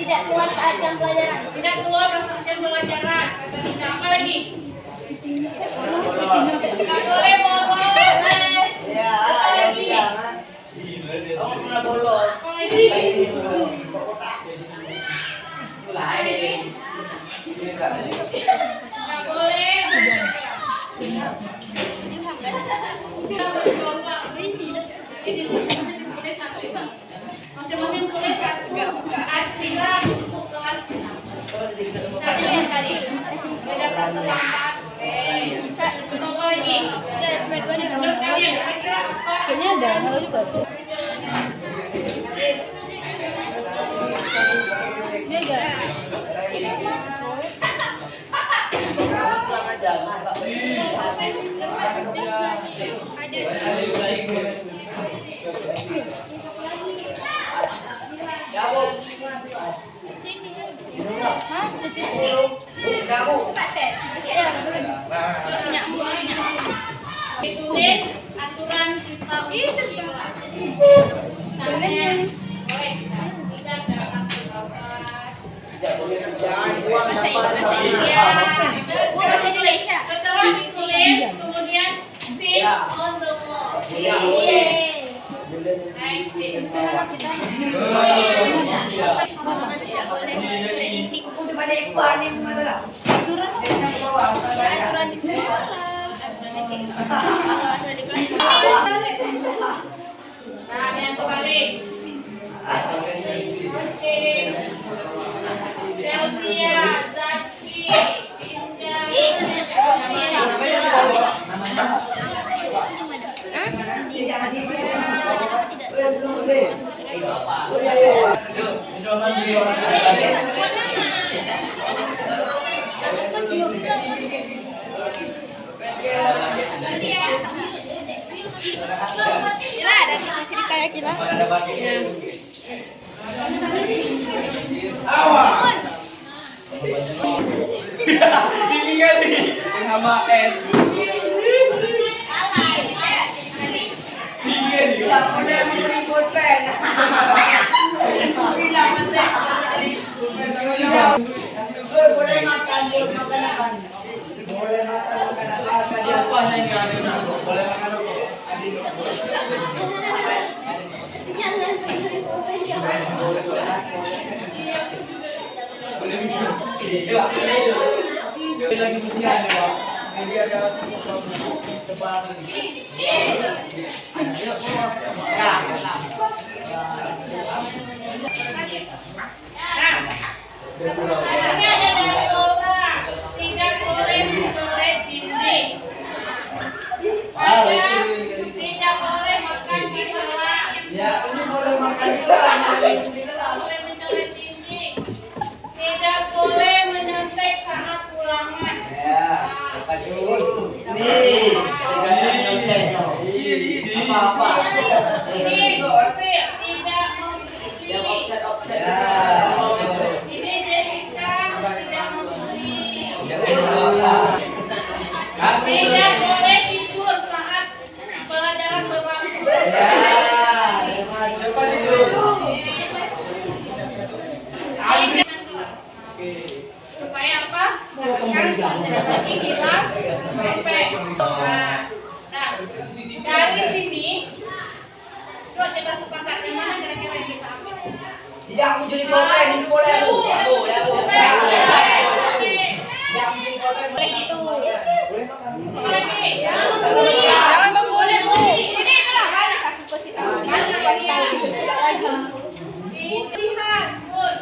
Tidak keluar saat jam pelajaran. Tidak keluar saat jam pelajaran. Kata Dina, apa lagi? Nggak boleh bolos. Ya, Apa lagi? kamu pernah bolos. Apa lagi? Nggak boleh. Masing-masing tulis silang untuk kelas. Tadi lihat tadi. Beda pertemuan. Apa lagi? Menurut kalian kira-kira apa? Kayaknya ada, nggak tahu juga. Ini ada. Sini. Hah? Jadi. Kamu. Ditulis aturan kita untuk kelas. Misalnya, boleh tidak datang ke kelas. Jangan buang Ya, bahasa Indonesia. Setelah ditulis, kemudian pin on the wall. Naik pin. Udah pada iklan nih mana? Aturan di sekolah. Nah, yang kembali. Selvia, Zaki, Indah. Kira ada cerita ya Kira? Awak. Ini kali sama S. Udah mencuri pulpen. Bilang penting. Boleh makan apa? Boleh makan siapa yang ada? Boleh makan apa? Jangan. Lagi ujian ya, Pak. Jadi ada tebalan. Ini ada dari Lola. Tidak boleh mencoret dinding. Tidak boleh makan di kelas. Ya, ini boleh makan di Tidak boleh mencoret dinding. Tidak boleh menyontek saat ulangan. Ya, apa dulu? Nih, apa-apa. Ini Gofir tidak membeli. Yang offset. Ini Jessica tidak membeli. Tidak boleh tidur saat pelajaran berlangsung. Siapa itu? Supaya apa? Kan tidak lagi hilang sampai. Nah, dari sini yuk kita sepakat yang mana kira-kira yang kita ambil. Tidak mau jadi golpen, ini boleh Bu. Ya Bu. Tidak mau jadi golpen. Boleh gitu. Apa lagi? Jangan membuli Bu. Ini adalah Sihan, good.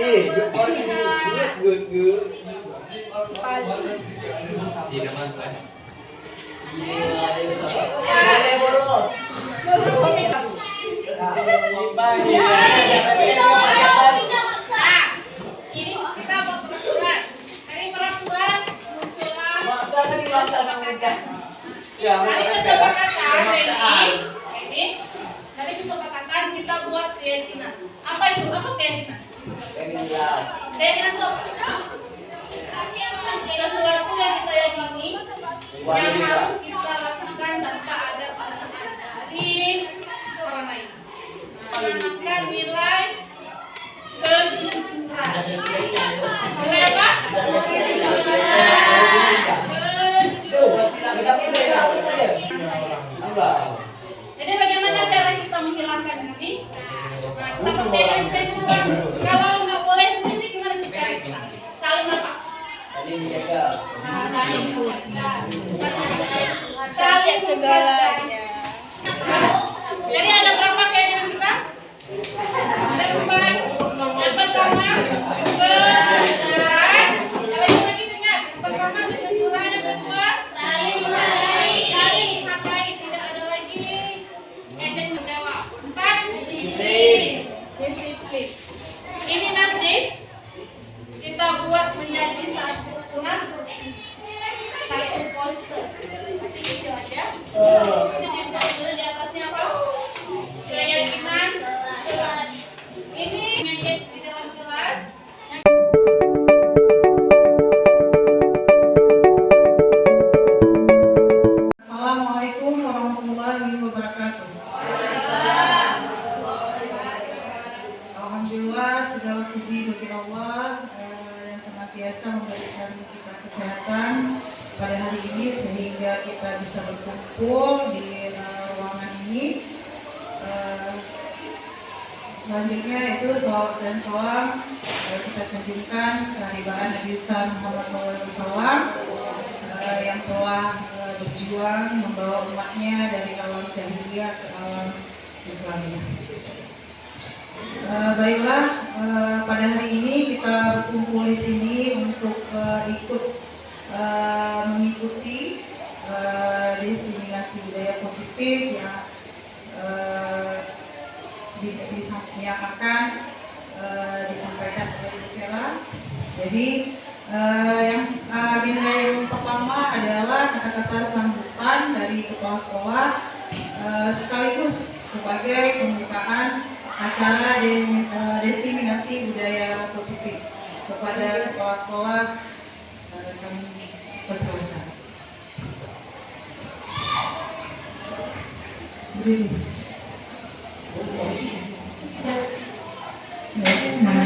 Jaga kebersihan. Good. Boleh bolos. Nah, ini kita mau peraturan. Dari peraturan muncullah. Dari kesepakatan ini dari kesepakatan kita buat sebuah keyakinan. Apa itu? Apa keyakinan? Keyakinan itu apa? Sesuatu yang kita yakini yang harus kita lakukan tanpa ada paksaan dari orang lain. Menanamkan nilai kejujuran. Nilai apa? Jadi bagaimana cara kita menghilangkan ini? Nah, kita pakai kejujuran. Kalau nggak boleh ini gimana kita? Saling apa? Saling segalanya. Jadi ada berapa keyakinan kita? Ada 4. Yang pertama kejujuran. Kalau yang lagi dengar, yang pertama kejujuran, yang kedua saling menghargai, tidak ada lagi ejek menjawab. 4 disiplin. Ini nanti kita buat menjadi satu poster. Nanti isi aja. Jadi poster di atasnya apa? Keyakinan. Ini menjadi di dalam kelas. Assalamualaikum warahmatullahi wabarakatuh. Alhamdulillah, segala puji bagi Allah yang senantiasa memberikan kita kesehatan pada hari ini sehingga kita bisa berkumpul di ruangan ini. Selanjutnya itu sholawat dan salam kita sanjungkan kehadiran Nabi Muhammad SAW yang telah berjuang membawa umatnya dari alam jahiliyah ke alam Islamiyah. Baiklah, pada hari ini kita berkumpul di sini untuk ikut mengikuti diseminasi budaya positif yang disampaikan oleh Bu Vera. Jadi yang agenda yang pertama adalah kata-kata sambutan dari kepala sekolah sekaligus sebagai pembukaan acara diseminasi budaya positif. Kepada kepala sekolah kami persilakan.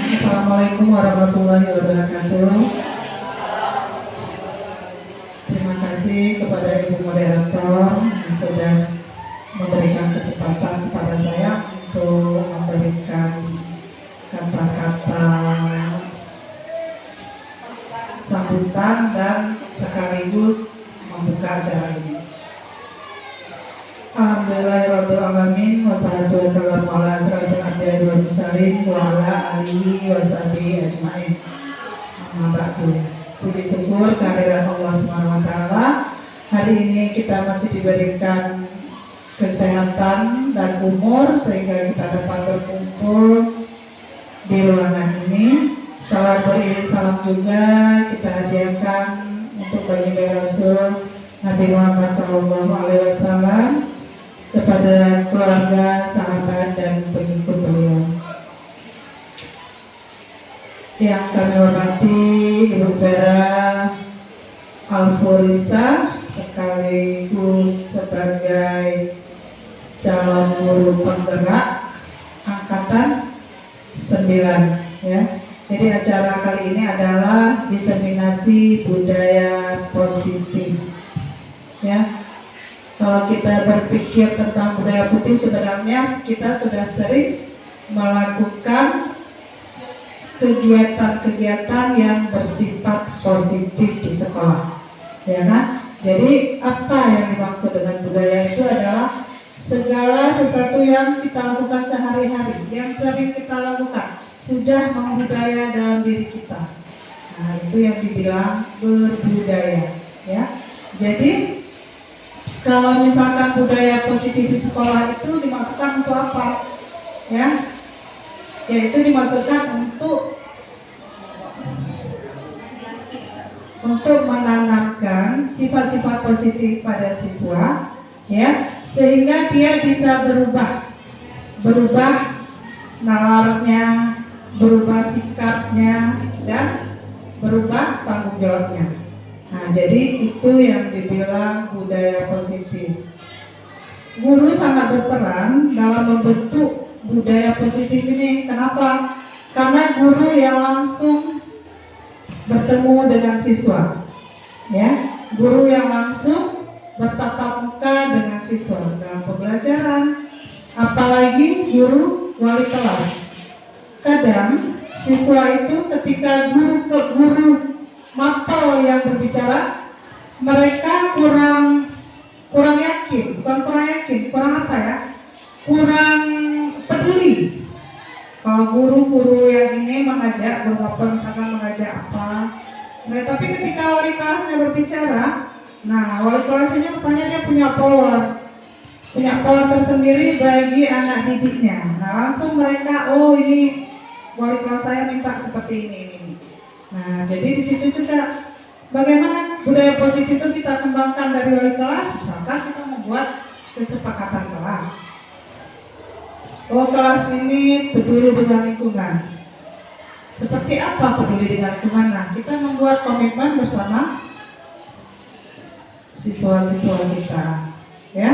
Assalamualaikum warahmatullahi wabarakatuh. Terima kasih kepada Ibu Moderator yang sudah memberikan kesempatan kepada saya untuk memberikan kata-kata sambutan dan sekaligus membuka acara ini. Alhamdulillahirrahmanirrahim. Wassalatu wassalamu ala asyrofil anbiya'i wal mursalin wa ala alihi washabihi ajmain. Amma ba'du. Puji syukur kehadirat Allah Subhanahu wa taala. Hari ini kita masih diberikan kesehatan dan umur sehingga kita dapat berkumpul di ruangan ini. Salam beriring salam juga kita hadiahkan untuk baginda Rasul Nabi Muhammad SAW kepada keluarga, sahabat, dan pengikut beliau. Yang kami hormati Ibu Vera Alfurisa sekaligus sebagai calon guru penggerak angkatan 9 ya. Jadi acara kali ini adalah diseminasi budaya positif ya. Kalau kita berpikir tentang budaya putih, sebenarnya kita sudah sering melakukan kegiatan-kegiatan yang bersifat positif di sekolah, ya kan? Jadi apa yang dimaksud dengan budaya itu adalah segala sesuatu yang kita lakukan sehari-hari, yang sering kita lakukan, sudah membudaya dalam diri kita. Nah, itu yang dibilang berbudaya, ya. Jadi kalau misalkan budaya positif di sekolah itu dimaksudkan untuk apa? Ya, yaitu dimaksudkan untuk menanamkan sifat-sifat positif pada siswa, ya, sehingga dia bisa berubah nalarnya, berubah sikapnya, dan berubah tanggung jawabnya. Nah, jadi itu yang dibilang budaya positif. Guru sangat berperan dalam membentuk budaya positif ini. Kenapa? Karena guru yang langsung bertemu dengan siswa, ya, guru yang langsung bertatap muka dengan siswa dalam pembelajaran, apalagi guru wali kelas. Kadang siswa itu ketika guru mapel yang berbicara, mereka kurang yakin, kurang apa ya? Kurang peduli. Kalau guru-guru yang ini mengajak, misalkan mengajak apa, tapi ketika wali kelasnya berbicara, nah wali kelas ini rupanya dia punya power tersendiri bagi anak didiknya. Nah langsung mereka, oh ini wali kelas saya minta seperti ini. Nah, jadi di situ juga bagaimana budaya positif itu kita kembangkan dari wali kelas. Misalkan kita membuat kesepakatan kelas. Oh, kelas ini peduli dengan lingkungan. Seperti apa peduli dengan lingkungan? Nah, kita membuat komitmen bersama siswa-siswa kita, ya.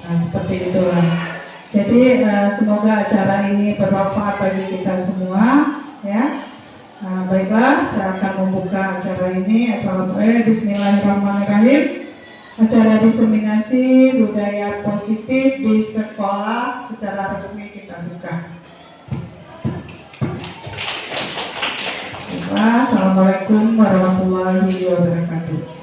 Nah, seperti itulah. Jadi semoga acara ini bermanfaat bagi kita semua, ya. Nah, baiklah, saya akan membuka acara ini. Assalamualaikum, bismillahirrahmanirrahim. Acara diseminasi budaya positif di sekolah secara resmi kita buka. Baiklah, assalamualaikum warahmatullahi wabarakatuh.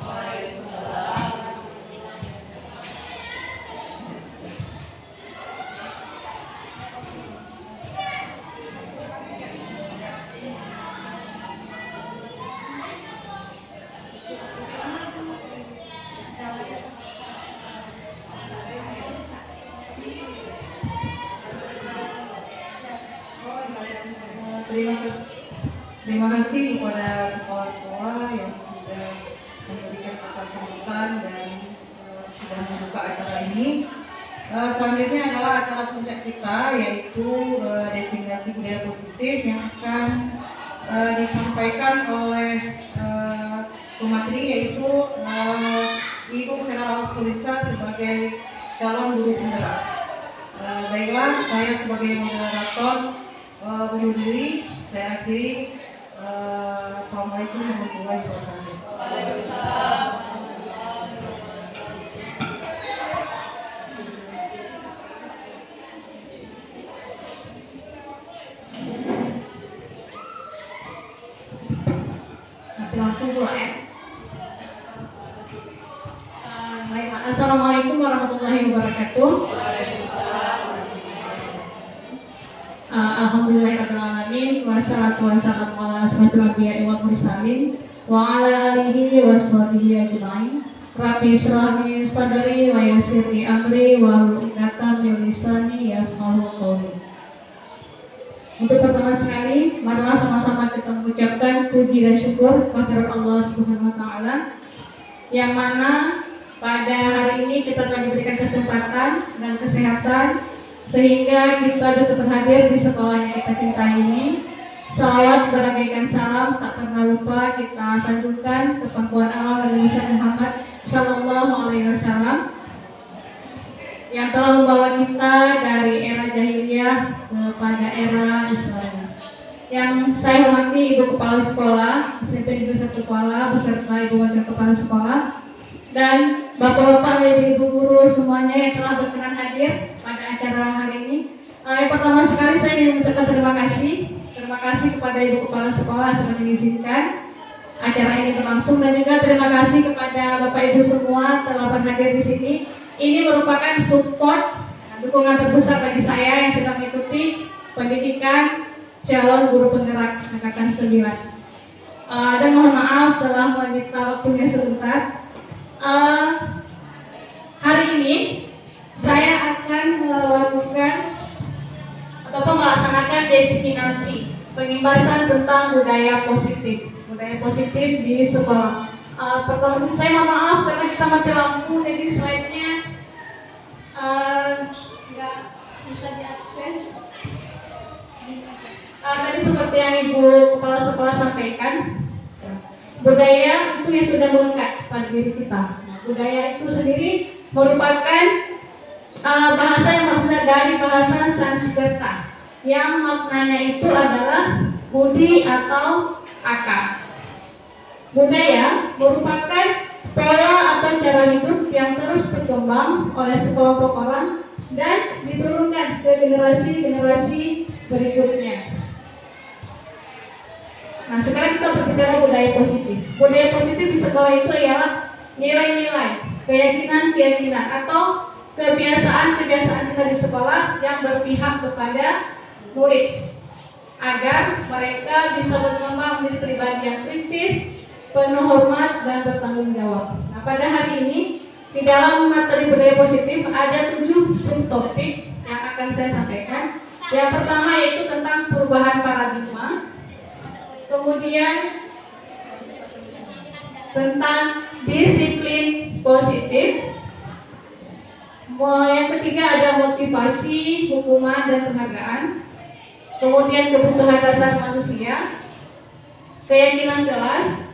Terima kasih kepada kepala sekolah yang sudah memberikan kata sambutan dan sudah membuka acara ini. Selanjutnya adalah acara puncak kita, yaitu designasi budaya positif yang akan disampaikan oleh pemateri, yaitu Ibu Vera Fulisa sebagai calon guru penggerak. Baiklah, saya sebagai moderator undur diri. Saya akhiri. Assalamualaikum warahmatullahi wabarakatuh. Waalaikumsalam. Assalamualaikum warahmatullahi wabarakatuh. Alhamdulillahirrahmanirrahim. Wassalatu wassalamu ala asyrofil anbiya'i wal mursalin wa ala alihi wa sahbihi ajma'in. Rabbi shrah li sadri wa yassir li amri wa hlul 'uqdatam min lisani yafqahu qawli. Untuk pertama sekali, marilah sama-sama kita mengucapkan puji dan syukur kehadirat Allah Subhanahu wa taala, yang mana pada hari ini kita telah diberikan kesempatan dan kesehatan sehingga kita bisa berhadir di sekolah yang kita cintai ini. Salawat beragaikan salam tak pernah lupa kita sanjungkan ke pangkuan Allah Nabi Muhammad Sallallahu Alaihi Wasallam yang telah membawa kita dari era jahiliyah kepada era Islam. Yang saya hormati Ibu Kepala Sekolah SMP Negeri 1 Kuala beserta Ibu Wakil Kepala Sekolah dan Bapak-bapak dan Ibu guru semuanya yang telah berkenan hadir pada acara hari ini. Yang pertama sekali saya ingin mengucapkan terima kasih kepada Ibu Kepala Sekolah sudah mengizinkan acara ini berlangsung, dan juga terima kasih kepada Bapak Ibu semua telah berhadir di sini. Ini merupakan support dukungan terbesar bagi saya yang sedang mengikuti pendidikan calon guru penggerak angkatan 9. Dan mohon maaf telah menyita waktunya sebentar. Hari ini saya akan melakukan ataupun melaksanakan designasi pengimbasan tentang budaya positif di sekolah. Pertama saya mohon maaf karena kita mati lampu, jadi slide-nya nggak bisa diakses. Tadi seperti yang Ibu Kepala Sekolah sampaikan, budaya itu yang sudah melekat pada diri kita. Budaya itu sendiri merupakan bahasa yang berasal dari bahasa Sanskerta, yang maknanya itu adalah budi atau akal. Budaya merupakan pola atau cara hidup yang terus berkembang oleh sekelompok orang dan diturunkan ke generasi-generasi berikutnya. Nah, sekarang kita berbicara budaya positif. Budaya positif di sekolah itu ialah nilai-nilai, keyakinan-keyakinan atau kebiasaan-kebiasaan kita di sekolah yang berpihak kepada murid agar mereka bisa berkembang menjadi pribadi yang kritis, penuh hormat dan bertanggung jawab. Nah, pada hari ini di dalam materi budaya positif ada 7 subtopik yang akan saya sampaikan. Yang pertama yaitu tentang perubahan paradigma, kemudian tentang disiplin positif, yang ketiga ada motivasi, hukuman dan penghargaan, kemudian kebutuhan dasar manusia, keyakinan kelas,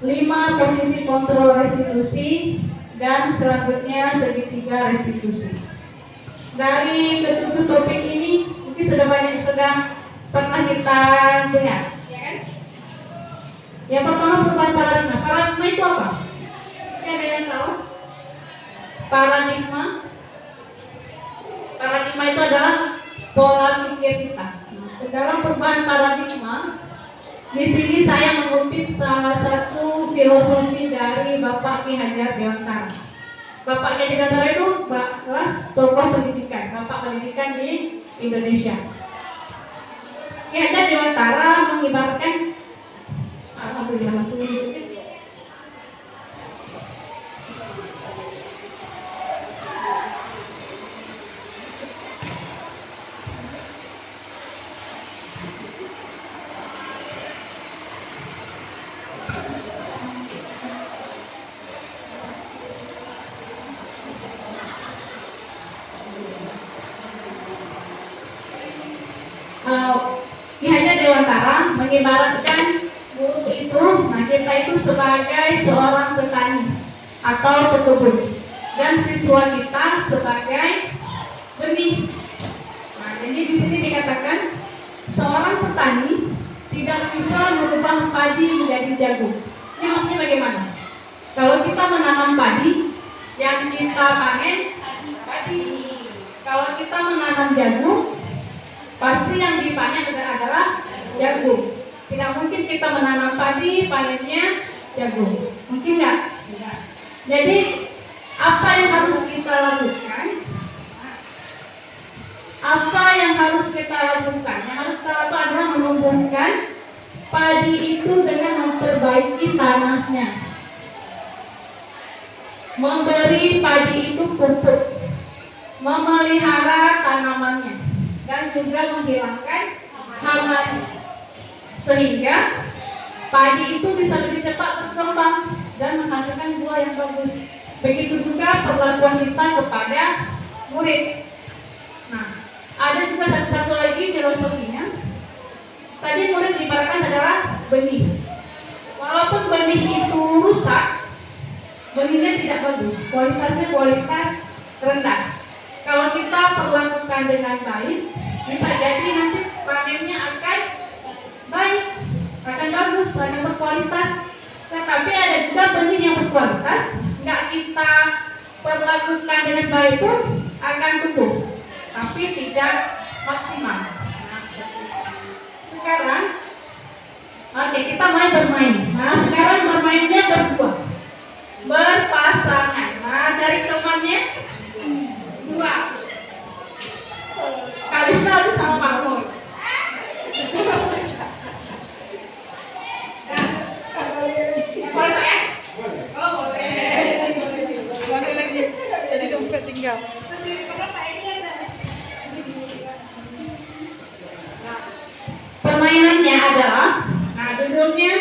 5 posisi kontrol restitusi, dan selanjutnya segitiga restitusi. Dari ketujuh topik ini mungkin sudah pernah kita dengar, ya kan? Yang pertama perubahan paradigma. Paradigma itu apa? Ada yang tahu? Paradigma itu adalah pola pikir kita. Dalam perubahan paradigma, di sini saya mengutip salah satu filosofi dari Bapak Ki Hajar Dewantara. Bapak Ki Hajar Dewantara itu adalah tokoh pendidikan, Bapak pendidikan di Indonesia. Ki Hajar Dewantara mengibaratkan, alhamdulillah, Ki Hajar Dewantara mengibaratkan guru itu, nah kita itu sebagai seorang petani atau pekebun, dan siswa kita sebagai benih. Nah, jadi di sini dikatakan seorang petani tidak bisa merubah padi menjadi jagung. Ini maksudnya bagaimana? Kalau kita menanam padi, yang kita panen padi. Kalau kita menanam jagung, pasti yang dipanen adalah jagung. Tidak mungkin kita menanam padi, panennya jagung. Mungkin nggak? Jadi apa yang harus kita lakukan? Apa yang harus kita lakukan? Yang harus kita lakukan adalah menumbuhkan padi itu dengan memperbaiki tanahnya, memberi padi itu pupuk, memelihara tanamannya, dan juga menghilangkan hama, sehingga padi itu bisa lebih cepat berkembang dan menghasilkan buah yang bagus. Begitu juga perlakuan kita kepada murid. Nah, ada juga satu lagi filosofinya. Tadi murid diibaratkan adalah benih. Walaupun benih itu rusak, benihnya tidak bagus, kualitasnya kualitas rendah. Kalau kita perlakukan dengan baik, bisa jadi nanti panennya akan baik, akan bagus, akan berkualitas. Tetapi ada juga benih yang berkualitas, nggak kita perlakukan dengan baik pun akan tumbuh, tapi tidak maksimal. Sekarang, oke, kita mulai bermain. Nah, sekarang bermainnya berdua, berpasangan. Nah, cari temannya 2. Kalista itu sama Pak Nur. Boleh tak ya? Oh, boleh. Boleh lagi. Jadi dompet tinggal. Permainannya adalah, nah judulnya,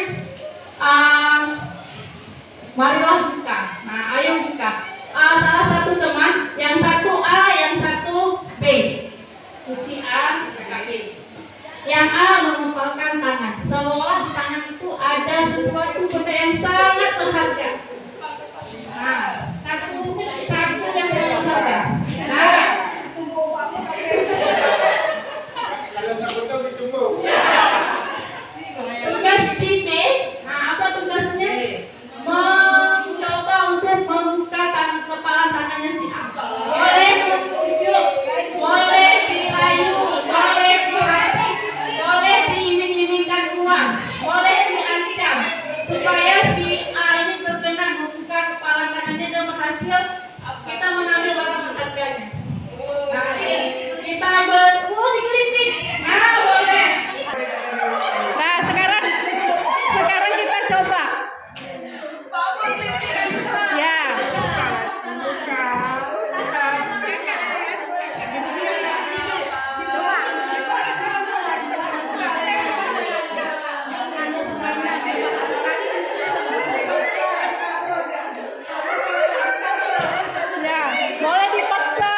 marilah buka. Nah, ayo buka. Salah satu teman, yang satu A, yang satu B. Suci A, kakak B. Yang A Tugas si B, nah apa tugasnya? Mencoba untuk membuka kepala tangannya si A. Boleh membujuk, boleh dirayu, boleh dihati, boleh diiming-imingkan uang, boleh diancam supaya si A ini berkenan membuka kepala tangannya dan berhasil kita mengambil barang berharganya. Nanti kita digelitik. Nah, boleh. Nah, sekarang kita coba. Ya. Ya, boleh dipaksa.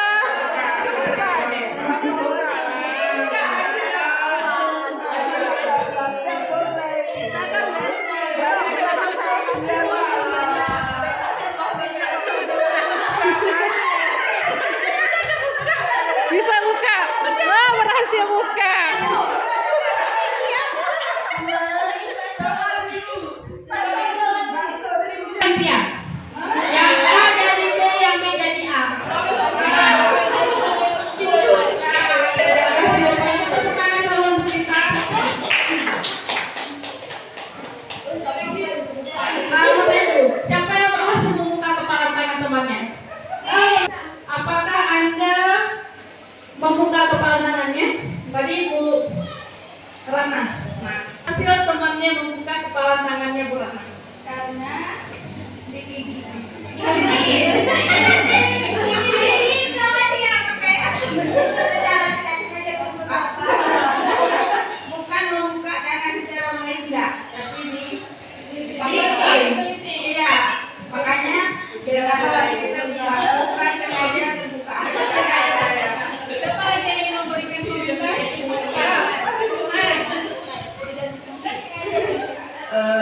Bisa buka. Wah, berhasil buka. Gantian. Yang A jadi B, yang B jadi A. Siapa yang berhasil membuka kepala tangan temannya? Apakah Anda membuka kepala tangannya? Tadi Bu Rana. Nah, hasil temannya membuka kepala tangannya Bu Rana. Karena digigit. Bukan membuka tangan secara mengendak, tapi iya, makanya jangan lagi kita bukan sengaja terbuka. Siapa yang ingin memberikan komentar?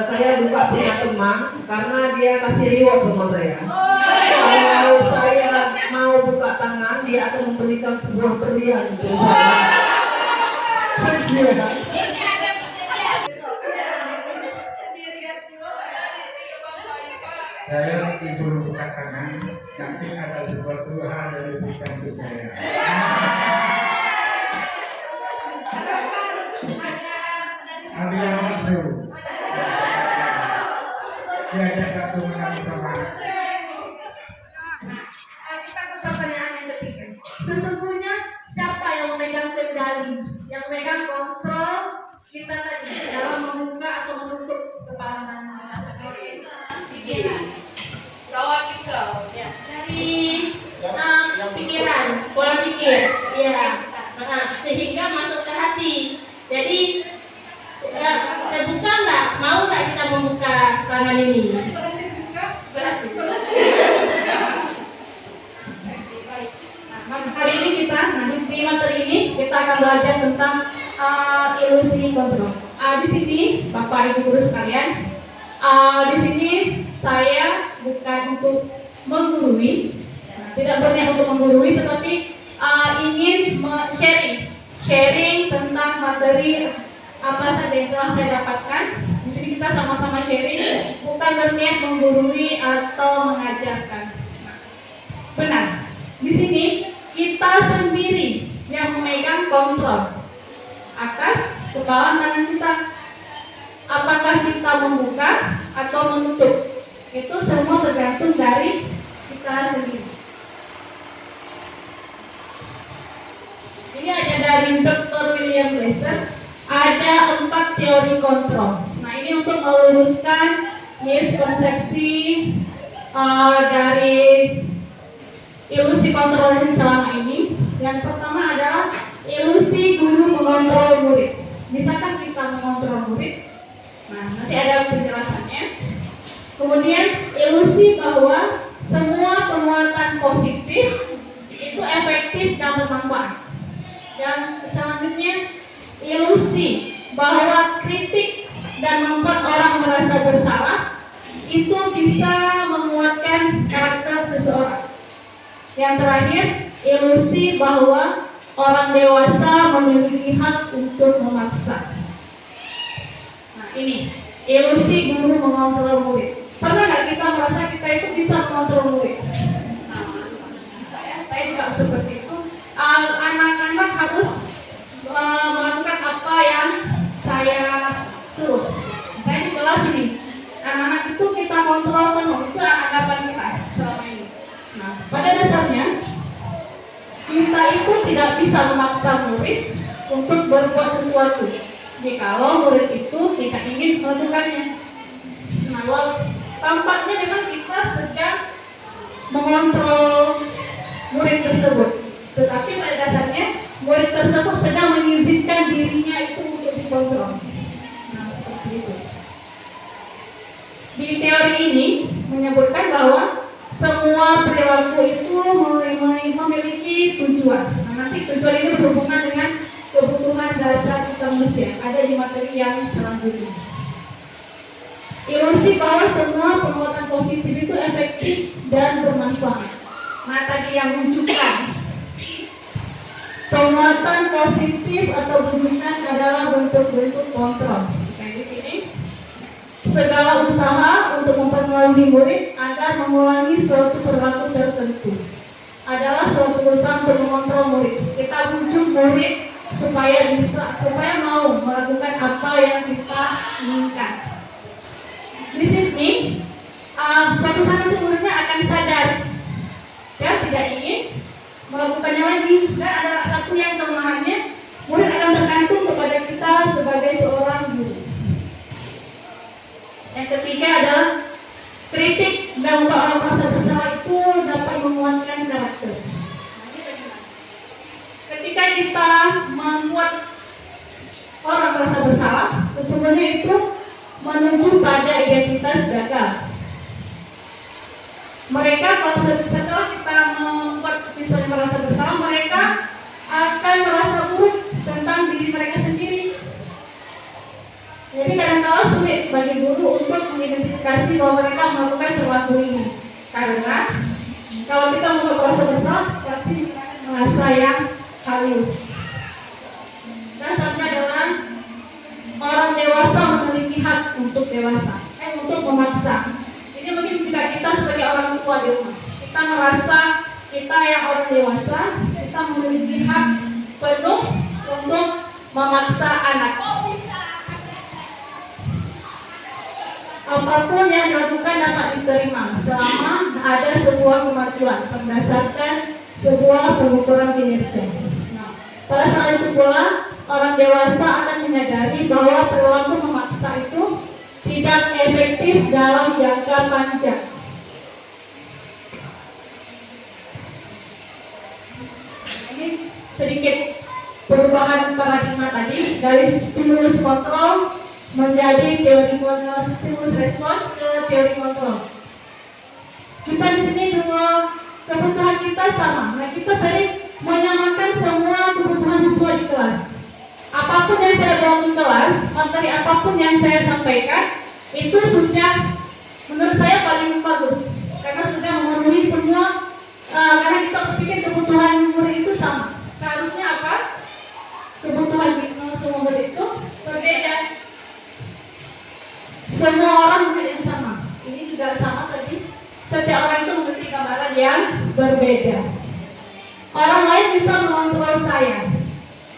Saya buka punya teman karena dia kasih reward sama saya. Kalau saya mau buka tangan, dia akan memberikan sebuah berlian untuk saya. Saya disuruh buka tangan, tapi ada sesuatu hal yang diberikan untuk saya. Ada yang masuk. Diajak langsung menang sama. Kita ke pertanyaan yang ketiga. Sesungguhnya siapa yang memegang kendali, yang memegang kontrol kita tadi dalam membuka atau menutup kepala tangan? Pikiran. Dari pikiran, pola pikir, ya. Sehingga masuk ke hati. Jadi terbuka nggak? Mau nggak kita membuka tangan ini? Berhasil buka? Berhasil. Hari ini kita, di materi ini kita akan belajar tentang ilusi kontrol. Di sini Bapak Ibu Guru sekalian, di sini saya bukan untuk menggurui, tidak berniat untuk menggurui, tetapi ingin sharing tentang materi apa saja yang telah saya dapatkan. Di sini kita sama-sama sharing, bukan berniat menggurui atau mengajarkan. Benar. Di sini kita sendiri yang memegang kontrol atas kepala tangan kita. Apakah kita membuka atau menutup? Itu semua tergantung dari kita sendiri. Ini ada dari Dr. William Glasser, ada 4 teori kontrol. Nah, ini untuk meluruskan miskonsepsi dari ilusi kontrol yang selama ini. Yang pertama adalah ilusi guru mengontrol murid. Bisakah kita mengontrol murid? Nah, nanti ada penjelasannya. Kemudian ilusi bahwa semua penguatan positif itu efektif dan bermanfaat. Dan selanjutnya ilusi bahwa kritik dan membuat orang merasa bersalah itu bisa menguatkan karakter seseorang. Yang terakhir, ilusi bahwa orang dewasa memiliki hak untuk memaksa. Nah, ini ilusi guru mengontrol murid. Pernah nggak kita merasa kita itu bisa mengontrol murid? Bisa ya, saya juga seperti itu. Anak-anak harus melakukan apa yang saya suruh. Saya di kelas ini, anak-anak itu kita kontrol penuh, itu anggapan kita selama ini. Nah, pada dasarnya kita itu tidak bisa memaksa murid untuk berbuat sesuatu jikalau murid itu tidak ingin melakukannya. Nah, tampaknya memang kita sedang mengontrol murid tersebut, tetapi pada dasarnya murid tersebut sedang mengizinkan dirinya itu untuk dikontrol. Nah, seperti itu. Di teori ini menyebutkan bahwa semua perilaku itu memiliki tujuan. Nah, nanti tujuan ini berhubungan dengan kebutuhan dasar kita manusia. Ada di materi yang selanjutnya. Ilusi bahwa semua perbuatan positif itu efektif dan bermanfaat. Nah, tadi yang menunjukkan perbuatan positif atau bimbingan adalah bentuk-bentuk kontrol. Kayak di sini, segala usaha untuk mempengaruhi murid agar mengulangi suatu perilaku tertentu adalah suatu usaha untuk mengontrol murid. Kita bujuk murid supaya mau melakukan apa yang kita inginkan. Di sini, suatu saat itu muridnya akan sadar, ya tidak ingin melakukannya lagi. Dan ada satu yang kelemahannya, murid akan tergantung kepada kita sebagai seorang guru. Yang ketiga adalah kritik dan membuat orang merasa bersalah itu dapat menguatkan karakter. Ketika kita membuat orang merasa bersalah, sesungguhnya itu menuju pada identitas gagal. Mereka kalau setelah kita membuat siswa yang merasa bersalah, mereka akan merasa buruk tentang diri mereka sendiri. Jadi kadang-kadang sulit bagi guru untuk mengidentifikasi bahwa mereka melakukan perilaku ini. Karena kalau kita membuat merasa bersalah, pasti merasa yang halus. Dan selanjutnya adalah orang dewasa memiliki hak untuk untuk memaksa. Ini mungkin juga kita sebagai orang tua di rumah. Kita merasa kita yang orang dewasa, kita memiliki hak penuh untuk memaksa anak. Apapun yang dilakukan dapat diterima selama ada sebuah kemajuan berdasarkan sebuah pengukuran kinerja. Nah, pada saat itu pula orang dewasa akan menyadari bahwa perilaku memaksa itu tidak efektif dalam jangka panjang. Ini sedikit perubahan paradigma tadi dari stimulus kontrol menjadi teori kontrol, stimulus respon ke teori kontrol. Kita di sini dua kebutuhan kita sama. Nah, kita sering menyamakan semua kebutuhan siswa di kelas. Apapun yang saya bawa ke kelas, materi apapun yang saya sampaikan, itu sudah menurut saya paling bagus karena sudah memenuhi semua. Karena kita berpikir kebutuhan murid itu sama. Seharusnya apa? Kebutuhan semua murid itu berbeda. Semua orang murid yang sama. Ini juga sama tadi. Setiap orang itu memiliki gambaran yang berbeda. Orang lain bisa mengontrol saya.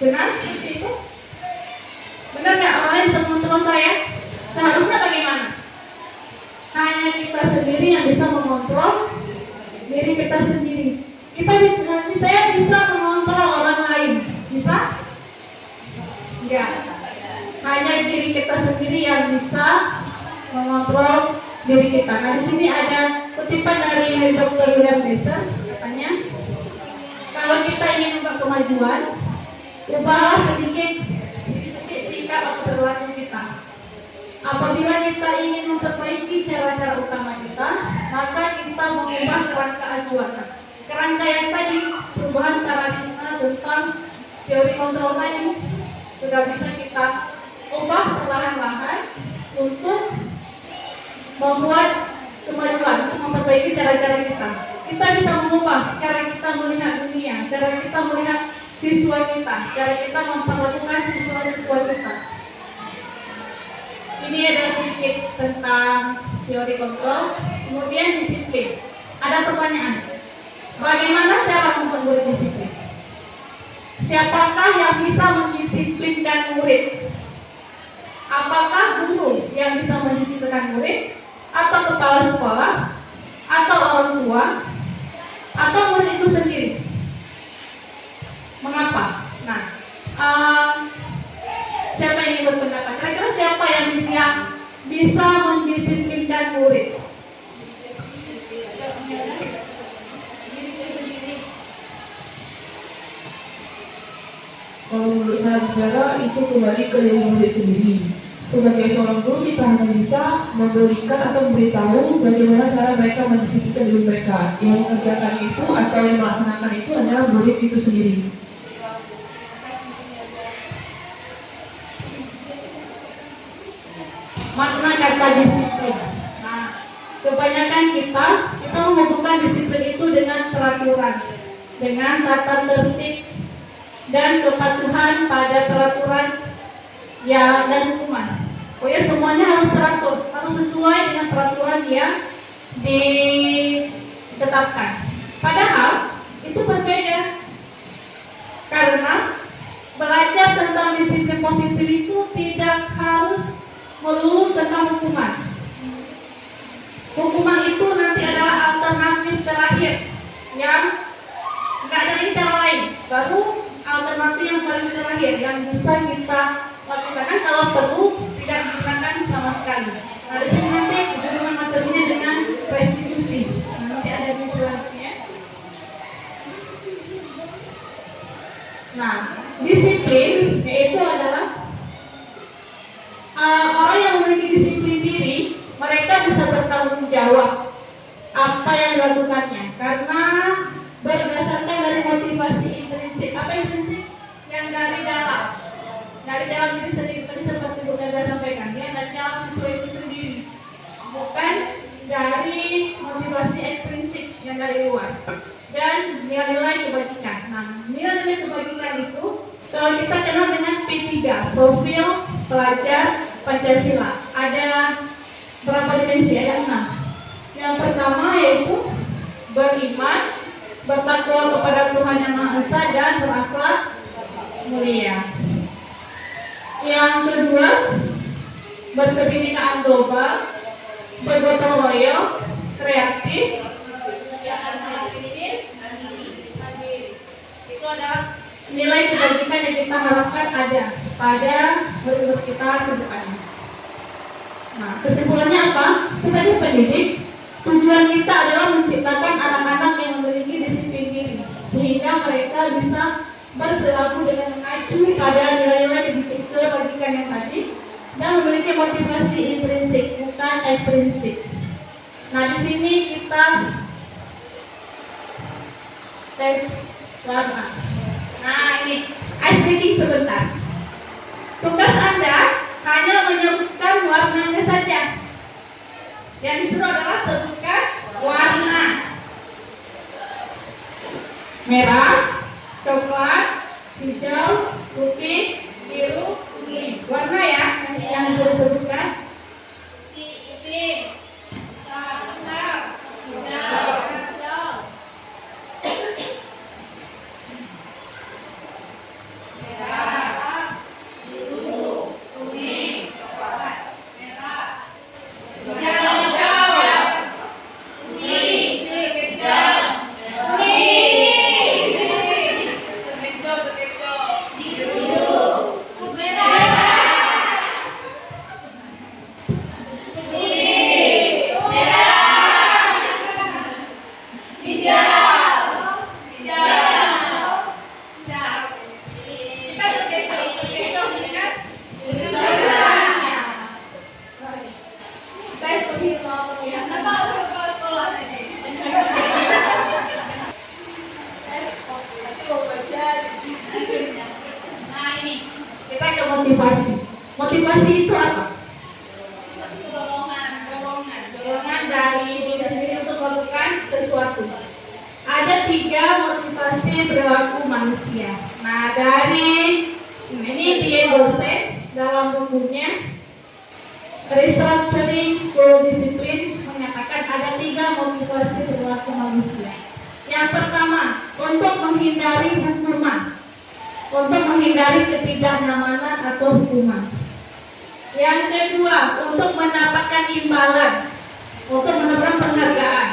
Benar seperti itu? Benar nggak orang lain bisa mengontrol saya? Seharusnya bagaimana? Hanya kita sendiri yang bisa mengontrol diri kita sendiri. Saya bisa mengontrol orang lain. Bisa? Enggak. Hanya diri kita sendiri yang bisa mengontrol diri kita. Nah, di sini ada kutipan dari Dr. William Besser, katanya, kalau kita ingin membuat kemajuan, ubahlah sedikit sikap atau perilaku kita. Apabila kita ingin memperbaiki cara-cara utama kita, maka kita mengubah kerangka acuan. Kerangka yang tadi, perubahan paradigma tentang teori kontrol tadi, sudah bisa kita ubah perlahan-lahan untuk membuat kemajuan, untuk memperbaiki cara-cara kita. Kita bisa mengubah cara kita melihat dunia, cara kita melihat siswa kita, cara kita memperlakukan siswa-siswa kita. Ini ada sedikit tentang teori kontrol, kemudian disiplin. Ada pertanyaan, bagaimana cara membuat murid disiplin? Siapakah yang bisa mendisiplinkan murid? Apakah guru yang bisa mendisiplinkan murid, atau kepala sekolah, atau orang tua, atau murid itu sendiri? Mengapa? Nah, siapa yang ingin berpendapat? Kira-kira siapa yang bisa mendisiplinkan murid? Kalau menurut saya bicara itu kembali ke diri murid sendiri. Sebagai seorang guru kita hanya bisa memberikan atau memberitahu bagaimana cara mereka mendisiplinkan diri mereka. Yang mengerjakan itu atau yang melaksanakan itu adalah murid itu sendiri. Makna kata disiplin. Nah, kebanyakan kita menghubungkan disiplin itu dengan peraturan, dengan tata tertib dan kepatuhan pada peraturan ya dan hukuman. Pokoknya semuanya harus teratur, harus sesuai dengan peraturan yang ditetapkan. Padahal itu berbeda, karena belajar tentang disiplin positif itu tidak harus melulu tentang hukuman. Hukuman itu nanti adalah alternatif terakhir yang nggak ada lagi cara lain. Baru alternatif yang paling terakhir yang bisa kita lakukan kalau perlu tidak digunakan sama sekali. Nah, di sini nanti hubungan materinya dengan restitusi. Nah, nanti ada di selanjutnya. Nah, disiplin yaitu adalah orang yang memiliki disiplin diri, mereka bisa bertanggung jawab apa yang dilakukannya karena berdasarkan dari motivasi intrinsik. Apa intrinsik? Yang dari dalam diri sendiri. Tadi seperti Bu Nada sampaikan, yang dari dalam siswa itu sendiri, bukan dari motivasi ekstrinsik yang dari luar. Dan nilai-nilai kebajikan. Nah, nilai-nilai kebajikan itu kalau kita kenal dengan P3, profil pelajar Pancasila. Ada berapa dimensi? Ada 6. Yang pertama yaitu beriman, bertakwa kepada Tuhan Yang Maha Esa, dan berakhlak mulia. Yang kedua, berkebinekaan global, bergotong royong, kreatif, itu adalah nilai kebajikan yang kita harapkan ada pada murid kita ke depannya. Nah, kesimpulannya apa? Sebagai pendidik, tujuan kita adalah menciptakan anak-anak yang memiliki disiplin diri, sehingga mereka bisa berperilaku dengan mengacu pada nilai-nilai kebajikan yang tadi dan memiliki motivasi intrinsik, bukan ekstrinsik. Nah, di sini kita tes warna. Nah, ini ice breaking sebentar. Tugas Anda hanya menyebutkan warnanya saja. Yang disuruh adalah sebutkan warna. Merah, coklat, hijau, putih, biru, kuning. Warna ya, yang disuruh sebutkan. Putih, hijau. Motivasi itu apa? Dorongan dari diri sendiri untuk melakukan sesuatu. Ada 3 motivasi perilaku manusia. Nah, dari ini dia dosen dalam bukunya Restructuring School Discipline menyatakan ada 3 motivasi perilaku manusia. Yang pertama, untuk menghindari hukuman, untuk menghindari ketidaknyamanan atau hukuman. Yang kedua, untuk mendapatkan imbalan, untuk mendapatkan penghargaan.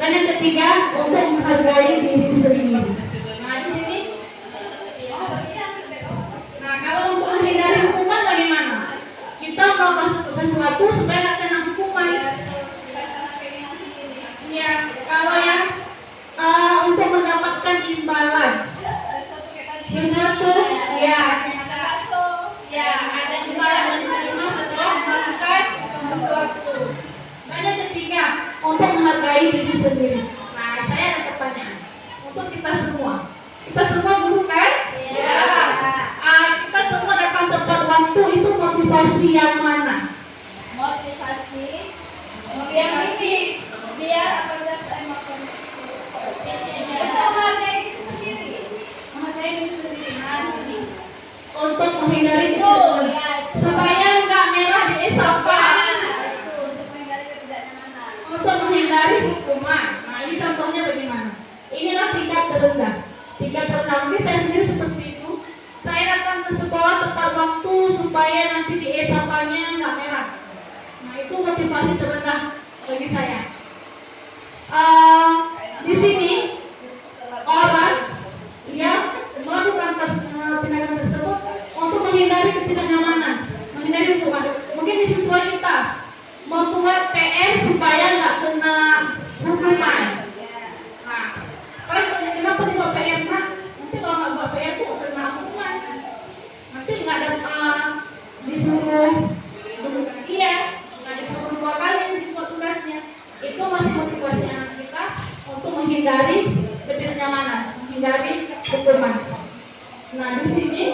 Dan yang ketiga, untuk menghargai diri sendiri. Nah, di sini. Nah, kalau untuk menghindari hukuman bagaimana? Kita melakukan sesuatu supaya nggak kena hukuman. Ya, kalau yang untuk mendapatkan imbalan. Yang satu, ya, ada imbalan yang diterima setelah melakukan sesuatu. Dan yang ketiga, untuk menghargai diri sendiri. Nah, saya ada pertanyaan untuk kita semua guru kan? Ya. Kita semua datang tepat waktu, itu motivasi yang mana? Motivasi Biar apa saya makan menghargai diri sendiri. Nah, sini. Untuk menghindari itu, supaya nggak merah di esapa. Untuk menghindari hukuman. Nah, ini contohnya bagaimana? Inilah tingkat terendah. Tingkat terendah, mungkin saya sendiri seperti itu. Saya datang ke sekolah tepat waktu supaya nanti di esapanya nggak merah. Nah, itu motivasi terendah bagi saya. Di sini orang yang melakukan tindakan tersebut untuk menghindari ketidaknyamanan, menghindari hukuman. Mungkin di siswa kita membuat PR supaya nggak kena hukuman. Nah, kalian tanya kenapa dibuat PR? Nah, nanti kalau nggak buat PR tuh kena hukuman. Nanti nggak ada disuruh disuruh 2 kali dibuat tugasnya. Itu masih motivasi anak kita untuk menghindari ketidaknyamanan, menghindari hukuman. Nah, di sini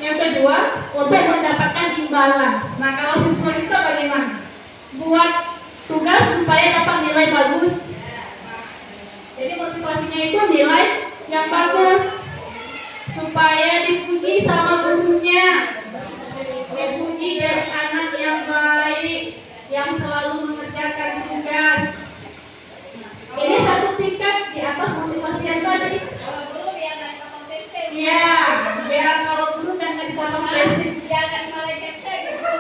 yang kedua, untuk mendapatkan imbalan. Nah, kalau siswa kita bagaimana? Buat tugas supaya dapat nilai bagus. Jadi motivasinya itu nilai yang bagus, supaya dipuji sama gurunya, dipuji dari anak yang baik, yang selalu mengerjakan tugas. Ini satu tingkat di atas motivasi yang tadi. kalau guru biar nggak dapat TC. Ya, biar kalau guru kan nggak bisa TC. Jangan malah TC gitu.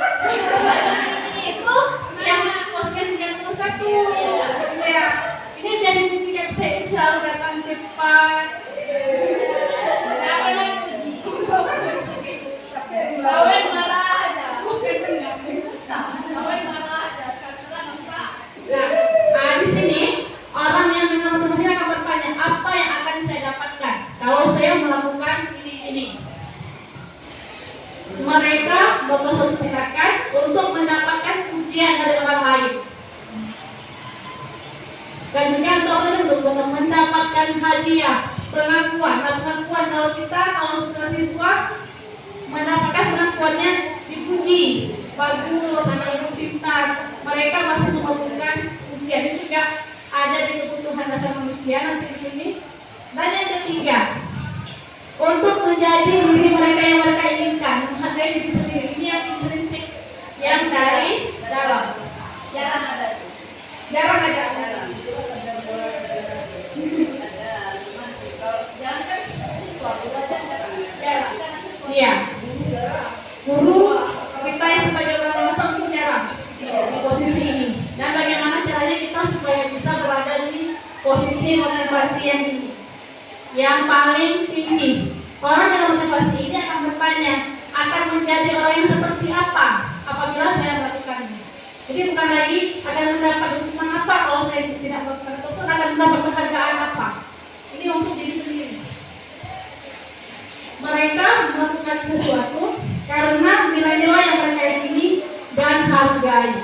Itu yang posisi yang nomor 1. Ya, ini biar dipuji TC selalu datang cepat. Jangan dipuji. Kawan marah aja. Kawan marah aja. Sekarang apa? Nah, di sini orang yang dengan motivasi akan bertanya, apa yang akan saya dapatkan kalau saya melakukan ini? Mereka berkesertifikatkan untuk mendapatkan pujian dari orang lain. Dan juga untuk mendapatkan hadiah, pengakuan. Nah, pengakuan kalau kita siswa mendapatkan pengakuannya dipuji, bagus, anak ibu pintar. Mereka masih membutuhkan pujian. Itu juga ada di kebutuhan dasar manusia nanti di sini. Dan yang ketiga, untuk menjadi diri mereka yang mereka inginkan, menghargai diri sendiri. Ini yang intrinsik, yang dari dalam. Jarang ada. Jarang ada. Jangan kan siswa belajar jarang. Iya. Guru kita yang sebagai orang dewasa itu jarang di posisi ini. Dan bagaimana caranya kita supaya bisa berada di posisi motivasi yang tinggi, yang paling tinggi. Orang yang motivasi ini akan bertanya, akan menjadi orang yang seperti apa apabila saya melakukannya. Jadi bukan lagi akan mendapat hukuman apa kalau saya tidak melakukan itu, pun akan mendapat penghargaan apa. Ini untuk diri sendiri. Mereka melakukan sesuatu karena nilai-nilai yang mereka yakini dan hargai.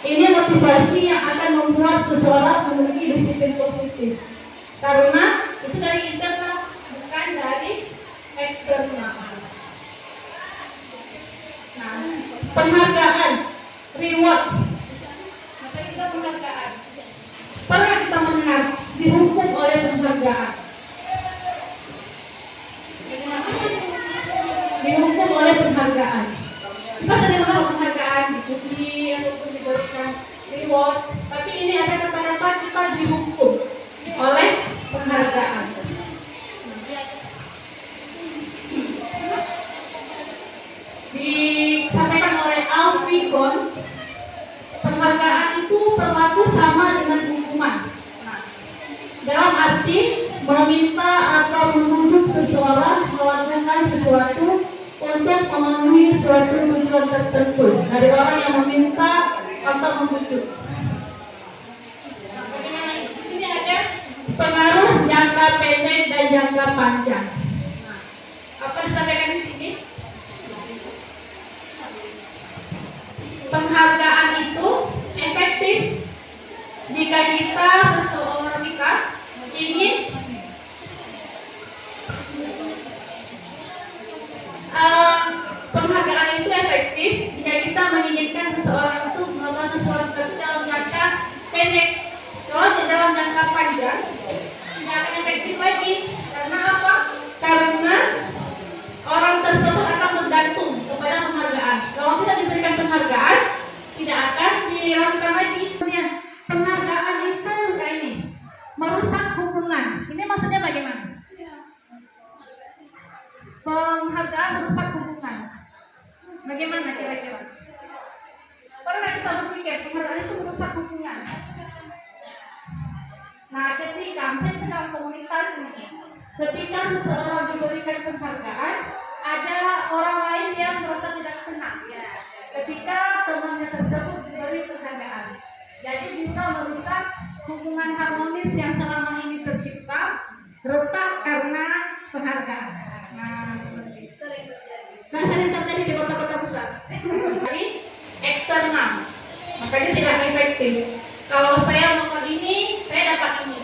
Ini motivasi yang akan membuat seseorang memiliki disiplin positif. Karena itu dari internal, bukan dari eksternal. Nah, penghargaan, reward. Maka kita penghargaan. Pernah kita mendengar penghargaan. Dihukum oleh penghargaan. Kita sering mengenal penghargaan, dipuji ataupun diberikan reward, tapi ini ada kata-kata kita dihukum oleh penghargaan. Disampaikan oleh Alfie Kohn, penghargaan itu berlaku sama dengan hukuman. Dalam arti meminta atau menunjuk seseorang melakukan sesuatu untuk memenuhi suatu tujuan tertentu dari orang yang meminta atau membujuk. Bagaimana? Di sini ada Pengaruh jangka pendek dan jangka panjang. apa disampaikan di sini? Penghargaan itu efektif jika seseorang kita ingin penghargaan itu efektif jika kita menginginkan seseorang itu melakukan sesuatu dalam jangka pendek. Kalau dalam jangka panjang tidak akan efektif lagi. Karena apa? Karena orang tersebut akan bergantung kepada penghargaan. Kalau tidak diberikan penghargaan, tidak akan dilakukan lagi. Penghargaan itu kayak ini, merusak hubungan. Ini maksudnya bagaimana? Penghargaan merusak hubungan. Bagaimana kira-kira? Pernah kita berpikir penghargaan itu merusak hubungan? Nah, ketika misalnya dalam komunitas nih, ketika seseorang diberikan penghargaan, ada orang lain yang merasa tidak senang. Ketika temannya tersebut diberi penghargaan, jadi bisa merusak hubungan harmonis yang selama ini tercipta, retak karena penghargaan. Nah, seperti itu. Nah, sering terjadi di kota-kota besar. Jadi eksternal, makanya tidak efektif. Kalau saya melakukan ini, saya dapat ini.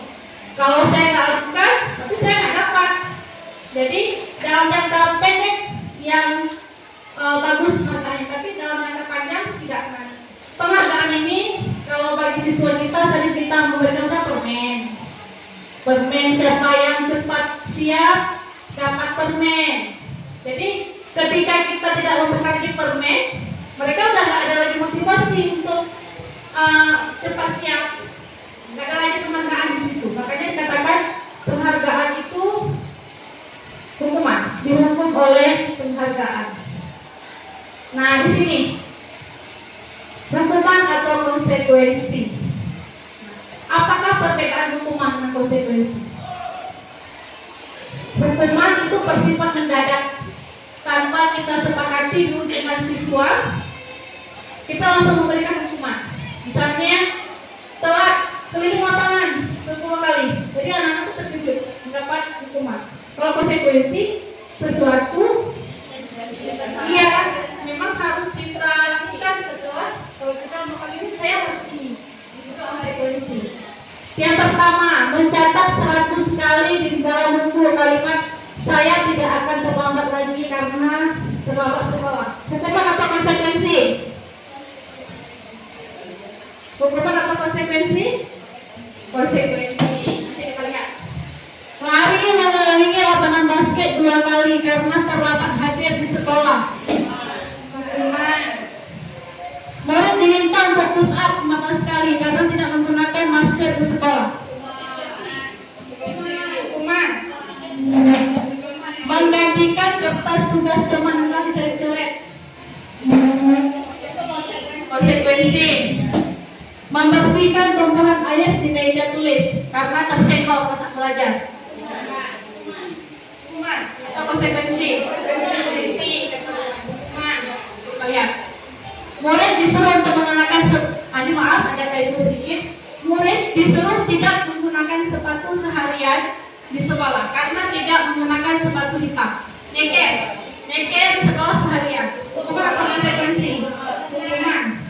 Kalau saya nggak lakukan, tapi saya nggak dapat. Jadi dalam jangka pendek yang bagus penghargaan, tapi dalam jangka panjang tidak sama. Penghargaan ini kalau bagi siswa kita sering kita memberikan permen. Permen siapa yang cepat siap dapat permen. Jadi ketika kita tidak memberikan permen, mereka udah nggak ada lagi motivasi untuk cepat siap. Nggak ada lagi penghargaan di situ. Makanya dikatakan penghargaan itu hukuman, dihukum oleh penghargaan. Nah, di sini hukuman atau konsekuensi. Apakah perbedaan hukuman dan konsekuensi? Hukuman itu bersifat mendadak, tanpa kita sepakati dulu dengan siswa, kita langsung memberikan hukuman. Misalnya telat keliling lapangan 10 kali, jadi anak-anak itu terkejut mendapat hukuman. Kalau konsekuensi sesuatu, iya memang harus kita lakukan setelah. Kalau kita melakukan ini, saya harus ini. Itu konsekuensi. Yang pertama, mencatat 100 kali di dalam buku kalimat saya tidak akan terlambat lagi karena terlambat sekolah. Hukuman atau konsekuensi? Hukuman atau konsekuensi? Konsekuensi. Nanti kita lihat. Lari mengelilingi lapangan basket 2 kali karena terlambat hadir di sekolah. Hukuman. Murid diminta untuk push up 15 kali karena tidak menggunakan masker di sekolah. Hukuman. Menggantikan kertas tugas teman yang dicoret. Konsekuensi. Membersihkan tumpukan air di meja tulis karena tersenggol pas belajar. Hukuman atau konsekuensi? Konsekuensi. Hukuman. Lihat. Murid disuruh untuk mengenakan ada kaitu sedikit. Murid disuruh tidak menggunakan sepatu seharian di sekolah karena tidak menggunakan sepatu hitam. Nyeker di sekolah seharian. Hukuman atau konsekuensi? Hukuman.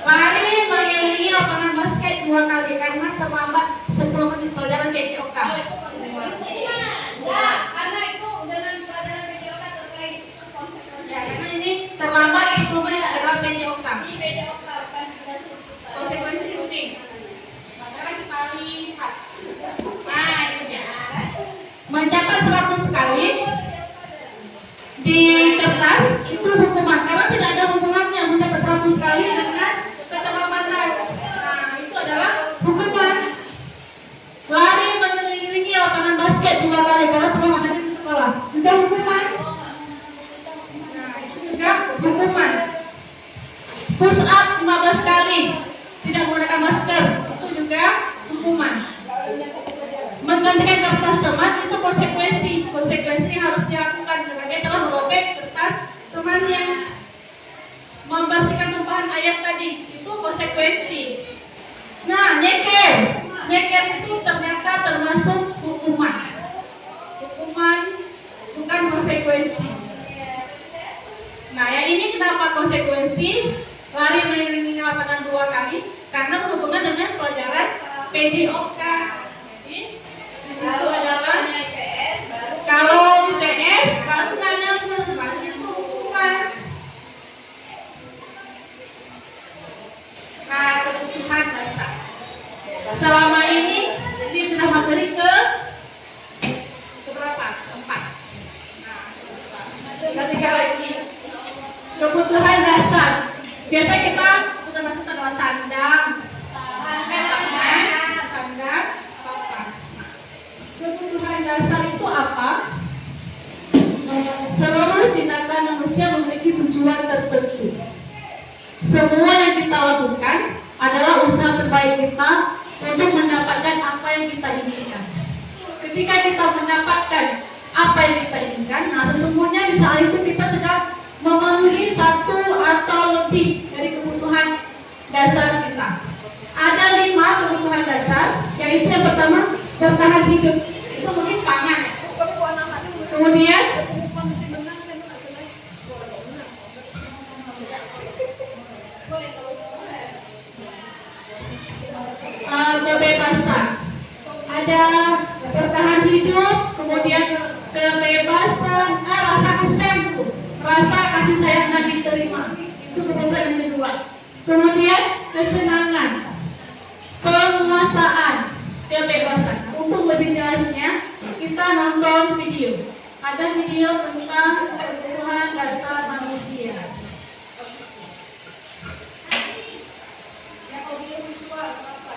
Lari mengelilingi lapangan basket 2 kali karena terlambat 10 menit pelajaran KJOK. Karena itu dengan pelajaran PJOK terkait konsep. Ya, karena ini terlambat 10 menit adalah KJOK. konsekuensi. Nah, nyeker itu ternyata termasuk hukuman bukan konsekuensi. Nah, yang ini kenapa konsekuensi? Lari mengelilingi lapangan 2 kali karena berhubungan dengan pelajaran PJOK. Jadi di situ adalah kalau PS baru nggak nyambung, baru itu hukuman. Nah, kebutuhan dasar. Selama ini sudah materi ke berapa? 4. Nah, ketiga lagi kebutuhan dasar. Biasa kita udah masuk ke dalam sandang, kebutuhan dasar itu apa? Seluruh tindakan manusia memiliki tujuan tertentu. Semua yang kita lakukan adalah usaha terbaik kita untuk mendapatkan apa yang kita inginkan. Ketika kita mendapatkan apa yang kita inginkan, nah sesungguhnya di saat itu kita sedang memenuhi 1 atau lebih dari kebutuhan dasar kita. Ada 5 kebutuhan dasar, yaitu yang pertama bertahan hidup. Itu mungkin pangan. Kemudian kebebasan. Ada bertahan hidup, kemudian kebebasan, rasa kasih sayang itu. Rasa kasih sayang dan diterima. Itu kebutuhan yang kedua. Kemudian kesenangan, penguasaan, kebebasan. Untuk lebih jelasnya, kita nonton video. Ada video tentang kebutuhan dasar manusia. Yang audio visual apa?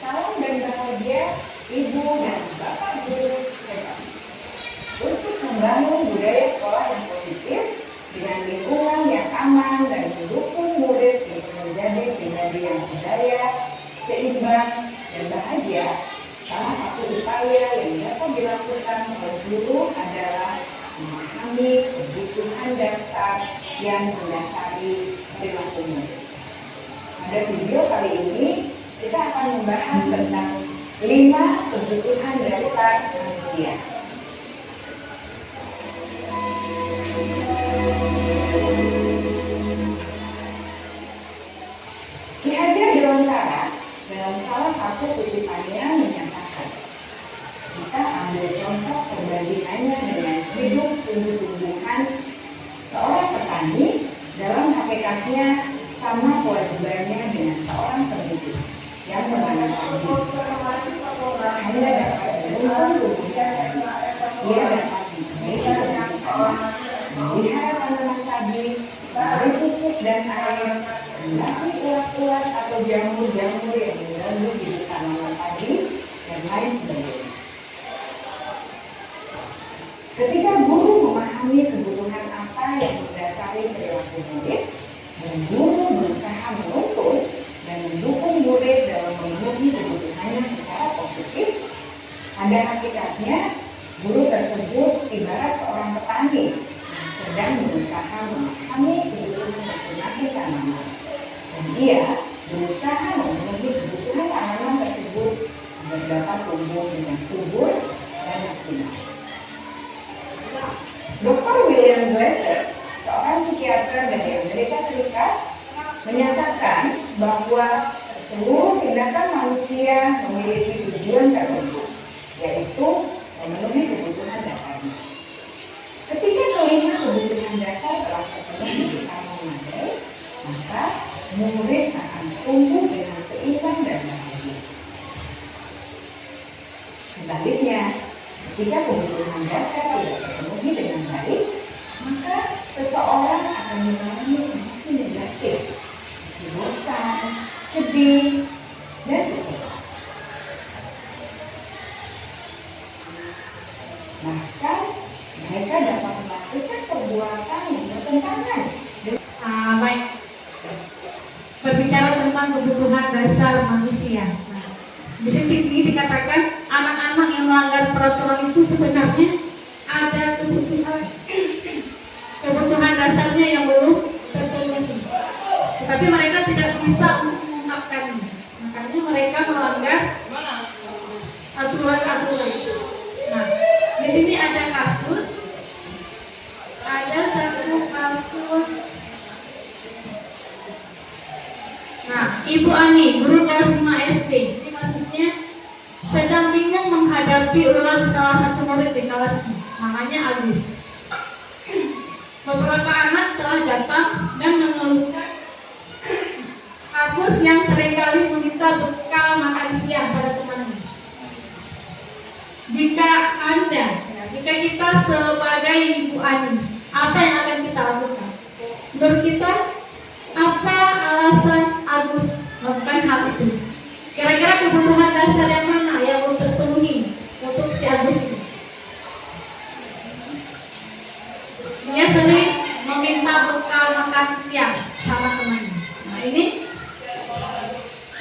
Salam dan bahagia Ibu dan Bapak Guru hebat. Untuk membangun budaya sekolah yang positif dengan lingkungan yang aman dan mendukung murid untuk menjadi pribadi yang berdaya, seimbang, dan bahagia, salah satu upaya yang dapat dilakukan oleh guru adalah memahami kebutuhan dasar yang mendasari perilaku murid. Pada video kali ini, kita akan membahas tentang 5 kebutuhan dasar manusia. Ki Hajar Dewantara dalam salah satu kutipannya menyatakan, kita ambil contoh perbandingannya dengan hidup tumbuh-tumbuhan. Seorang petani dalam hakikatnya sama kewajibannya dengan seorang pendidik yang menanam padi. Hanya dapat beruntung jika ia dapat memperbaiki kondisi tanah, memelihara tanaman tadi, memberi pupuk dan air, melasi ulat-ulat atau jamur-jamur yang mengganggu hidup tanaman tadi, dan lain sebagainya. Ketika guru memahami kebutuhan apa yang mendasari perilaku murid, dan guru berusaha menuntun dan mendukung murid dalam memenuhi kebutuhannya secara positif, pada hakikatnya guru tersebut ibarat seorang petani yang sedang berusaha memahami kebutuhan masing-masing tanaman, dan dia berusaha memenuhi kebutuhan tanaman tersebut agar dapat tumbuh dengan subur dan maksimal. Dr. William Glasser, seorang psikiater dari Amerika Serikat, menyatakan bahwa seluruh tindakan manusia memiliki tujuan tertentu, yaitu memenuhi kebutuhan dasarnya. Ketika kelima kebutuhan dasar telah terpenuhi secara memadai, maka murid akan tumbuh dengan seimbang dan bahagia. Sebaliknya, ketika kebutuhan dasar tidak terpenuhi dengan baik, maka seseorang akan mengalami emosi negatif, bosan, sedih, dan kecewa. Bahkan mereka dapat melakukan perbuatan yang bertentangan. Baik. Berbicara tentang kebutuhan dasar manusia. Di sini dikatakan anak-anak yang yang melanggar peraturan itu sebenarnya ada kebutuhan dasarnya yang belum terpenuhi, tetapi mereka tidak bisa mengungkapkannya. Makanya mereka melanggar aturan-aturan. Nah, di sini ada satu kasus. Nah, Ibu Ani, guru kelas 5 SD, ini kasusnya sedang bingung menghadapi ulang salah satu murid di kelasnya, namanya Agus. Beberapa anak telah datang dan mengeluhkan Agus yang seringkali meminta bekal makan siang pada temannya. Jika kita sebagai Ibu Ani, apa yang akan kita lakukan? Menurut kita, apa alasan Agus melakukan hal itu? Kira-kira kebutuhan dasar yang mana yang belum terpenuhi untuk si Agus itu? Dia sering meminta bekal makan siang sama temannya. Nah ini,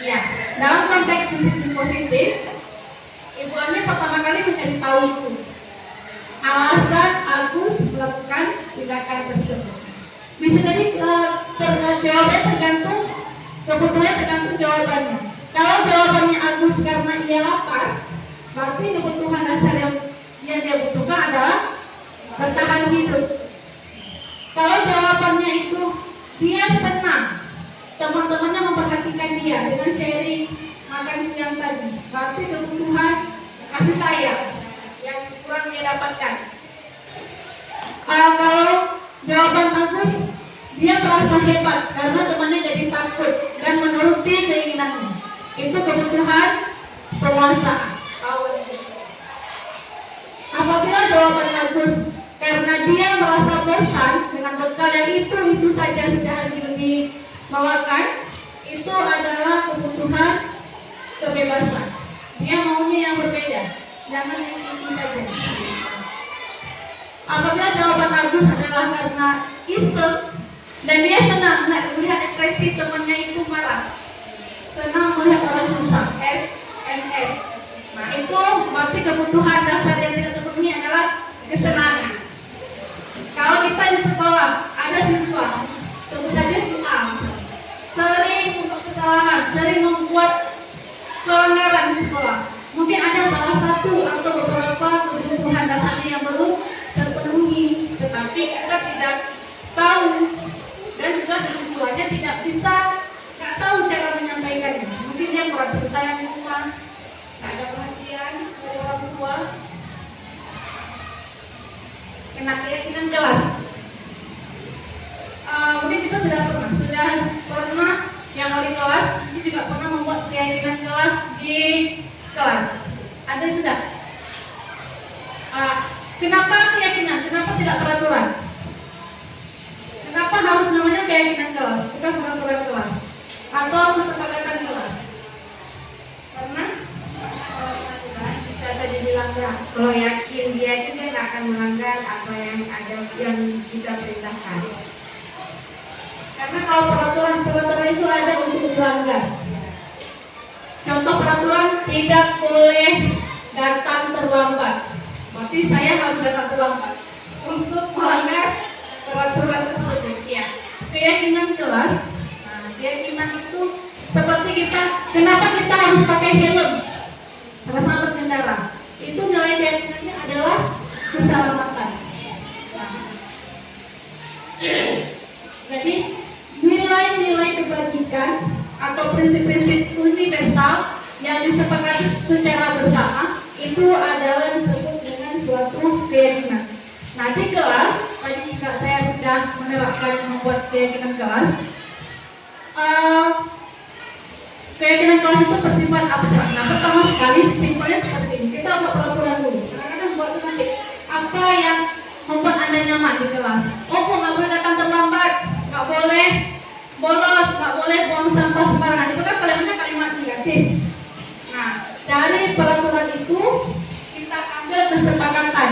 ya, dalam konteks positif, Ibu Ani pertama kali mencari tahu itu alasan Agus melakukan tindakan tersebut. Bisa jadi jawabannya tergantung, kebutuhannya tergantung jawabannya. Kalau jawabannya Agus karena ia lapar, berarti kebutuhan dasar yang dia butuhkan adalah bertahan hidup. Kalau jawabannya itu dia senang, teman-temannya memperhatikan dia dengan sharing makan siang tadi, berarti kebutuhan kasih sayang yang kurang dia dapatkan. Kalau jawaban Agus, dia merasa hebat karena temannya jadi takut dan menuruti keinginannya, itu kebutuhan penguasaan. Apabila jawaban Agus karena dia merasa bosan dengan bekal yang itu saja sudah dibawakan, itu adalah kebutuhan kebebasan. Dia maunya yang berbeda, jangan yang itu saja. Apabila jawaban Agus adalah karena iseng dan dia senang melihat ekspresi temannya itu marah, senang melihat orang susah, SMS. Nah itu berarti kebutuhan dasar yang tidak terpenuhi adalah kesenangan. Kalau kita di sekolah ada siswa, sebut saja si A, sering membuat kesalahan, sering membuat pelanggaran di sekolah. Mungkin ada salah satu atau beberapa kebutuhan dasarnya yang belum terpenuhi, tetapi kita tidak tahu dan juga siswanya tidak tahu cara menyampaikannya. Mungkin dia kurang kasih sayang di rumah, tidak ada perhatian dari orang tua, kena keyakinan kelas. Mungkin kita sudah pernah yang wali kelas ini juga pernah membuat keyakinan kelas di kelas. Ada sudah? Kenapa keyakinan? Kenapa tidak peraturan? Kenapa harus namanya keyakinan kelas, bukan peraturan kelas atau kesepakatan kelas? Karena bisa saja dilanggar. Kalau yakin dia juga nggak akan melanggar apa yang ada yang kita perintahkan. Karena kalau peraturan itu ada untuk dilanggar. Contoh peraturan tidak boleh datang terlambat. Berarti saya harus datang terlambat untuk melanggar peraturan tersebut. Ya. Keyakinan kelas. Nah, keyakinan itu seperti kenapa kita harus pakai helm pada saat berkendara? Itu nilai keyakinannya adalah keselamatan. Jadi nilai-nilai kebajikan atau prinsip-prinsip universal yang disepakati secara bersama itu adalah disebut dengan suatu keyakinan. Nah di kelas, tadi juga saya sudah menerapkan membuat keyakinan kelas. Keyakinan kelas itu bersifat abstrak. Nah pertama sekali simpelnya seperti ini. Kita buat peraturan dulu. Kadang-kadang buat nanti apa yang membuat Anda nyaman di kelas. Oh, nggak boleh datang terlambat, nggak boleh bolos, nggak boleh buang sampah sembarangan. Itu kan kalimat negatif. Nah dari peraturan itu kita ambil kesepakatan.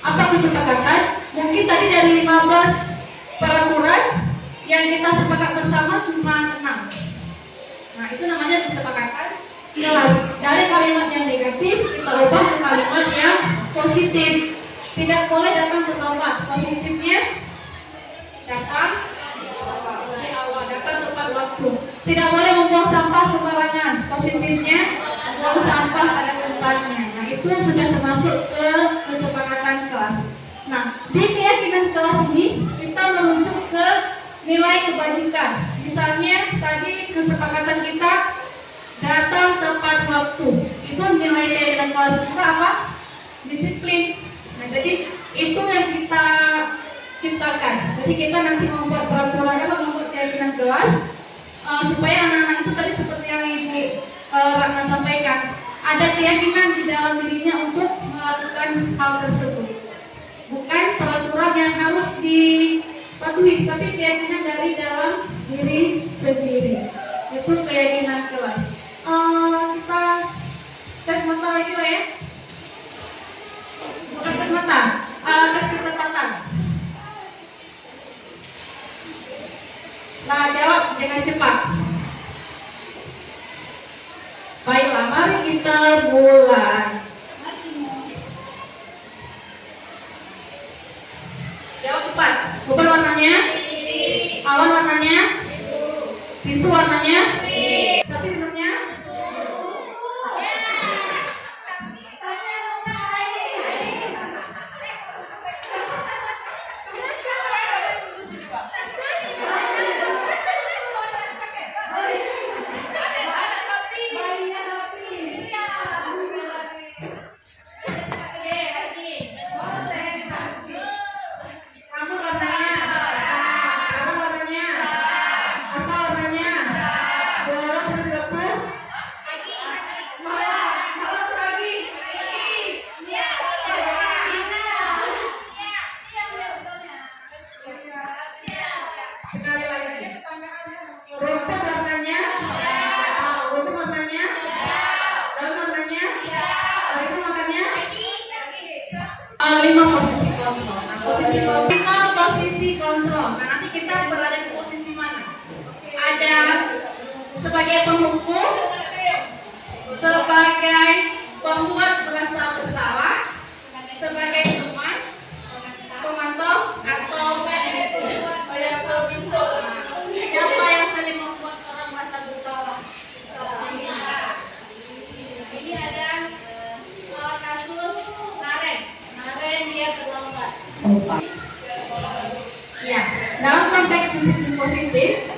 Apa kesepakatan? Mungkin tadi dari 15 peraturan yang kita sepakat bersama cuma 6. Nah itu namanya kesepakatan kelas. Dari kalimat yang negatif kita ubah ke kalimat yang positif. Tidak boleh datang terlambat. Positifnya datang di awal, datang tepat waktu. Tidak boleh membuang sampah sembarangan. Positifnya buang sampah pada tempatnya. Nah, itu sudah termasuk ke kesepakatan kelas. Nah, di keyakinan kelas ini kita merujuk ke nilai kebajikan. Misalnya tadi kesepakatan kita datang tepat waktu. Itu nilai keyakinan kelas kita apa? Disiplin. Nah, jadi itu yang kita ciptakan. Jadi kita nanti membuat peraturan apa, membuat keyakinan kelas supaya anak-anak itu tadi seperti yang Ibu Ratna sampaikan, ada keyakinan di dalam dirinya untuk melakukan hal tersebut. Bukan peraturan yang harus dipatuhi, tapi keyakinan dari dalam diri sendiri. Itu keyakinan kelas. Kita tes mata lagi lah ya. Bukan tes mata, tes ketepatan. Nah, jawab dengan cepat. Baiklah, mari kita mulai. Jawab cepat. Bukan warnanya? Awan warnanya? Tisu warnanya? Sapi minumnya? Posisi kontrol. Nah, nanti kita berada di posisi mana? Ada sebagai penghukum, sebagai pembuat merasa bersalah, sebagai teman, pemantau, atau siapa yang sering membuat orang merasa bersalah? Ini ada kasus Naren dia terlambat. Ya, dalam konteks disiplin positif,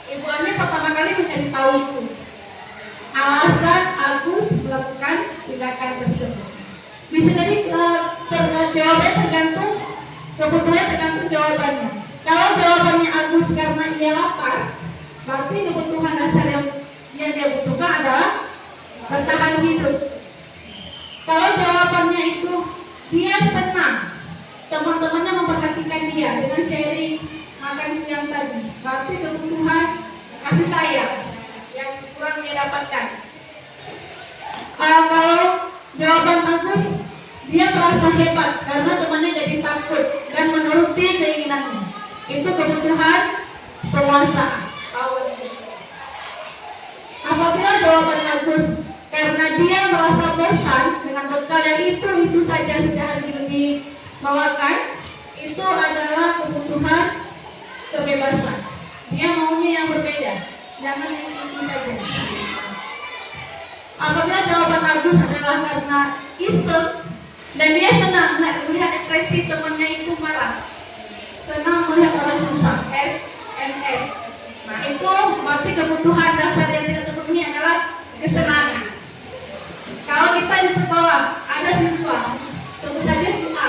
Ibu Ani pertama kali mencari tahu itu alasan Agus melakukan tindakan tersebut. Bisa jadi jawabannya tergantung, kebetulan tergantung jawabannya. Kalau jawabannya Agus karena ia lapar, berarti kebutuhan dasar yang dia butuhkan adalah bertahan hidup. Kalau jawabannya itu dia senang, teman-temannya memperhatikan dia dengan sharing makan siang tadi, berarti kebutuhan kasih sayang yang kurang dia dapatkan. Kalau jawaban Agus, dia merasa hebat karena temannya jadi takut dan menuruti keinginannya, itu kebutuhan penguasaan. Apabila jawaban Agus karena dia merasa bosan dengan bekal yang itu saja sudah dibawakan, itu adalah kebutuhan kebebasan. Dia maunya yang berbeda, jangan yang itu saja. Apabila jawaban Agus adalah karena iseng dan dia senang melihat ekspresi temannya itu marah, senang melihat orang susah, SMS. Nah, itu berarti kebutuhan dasar yang tidak terpenuhi adalah kesenangan. Kalau kita di sekolah ada siswa, sebut saja si A,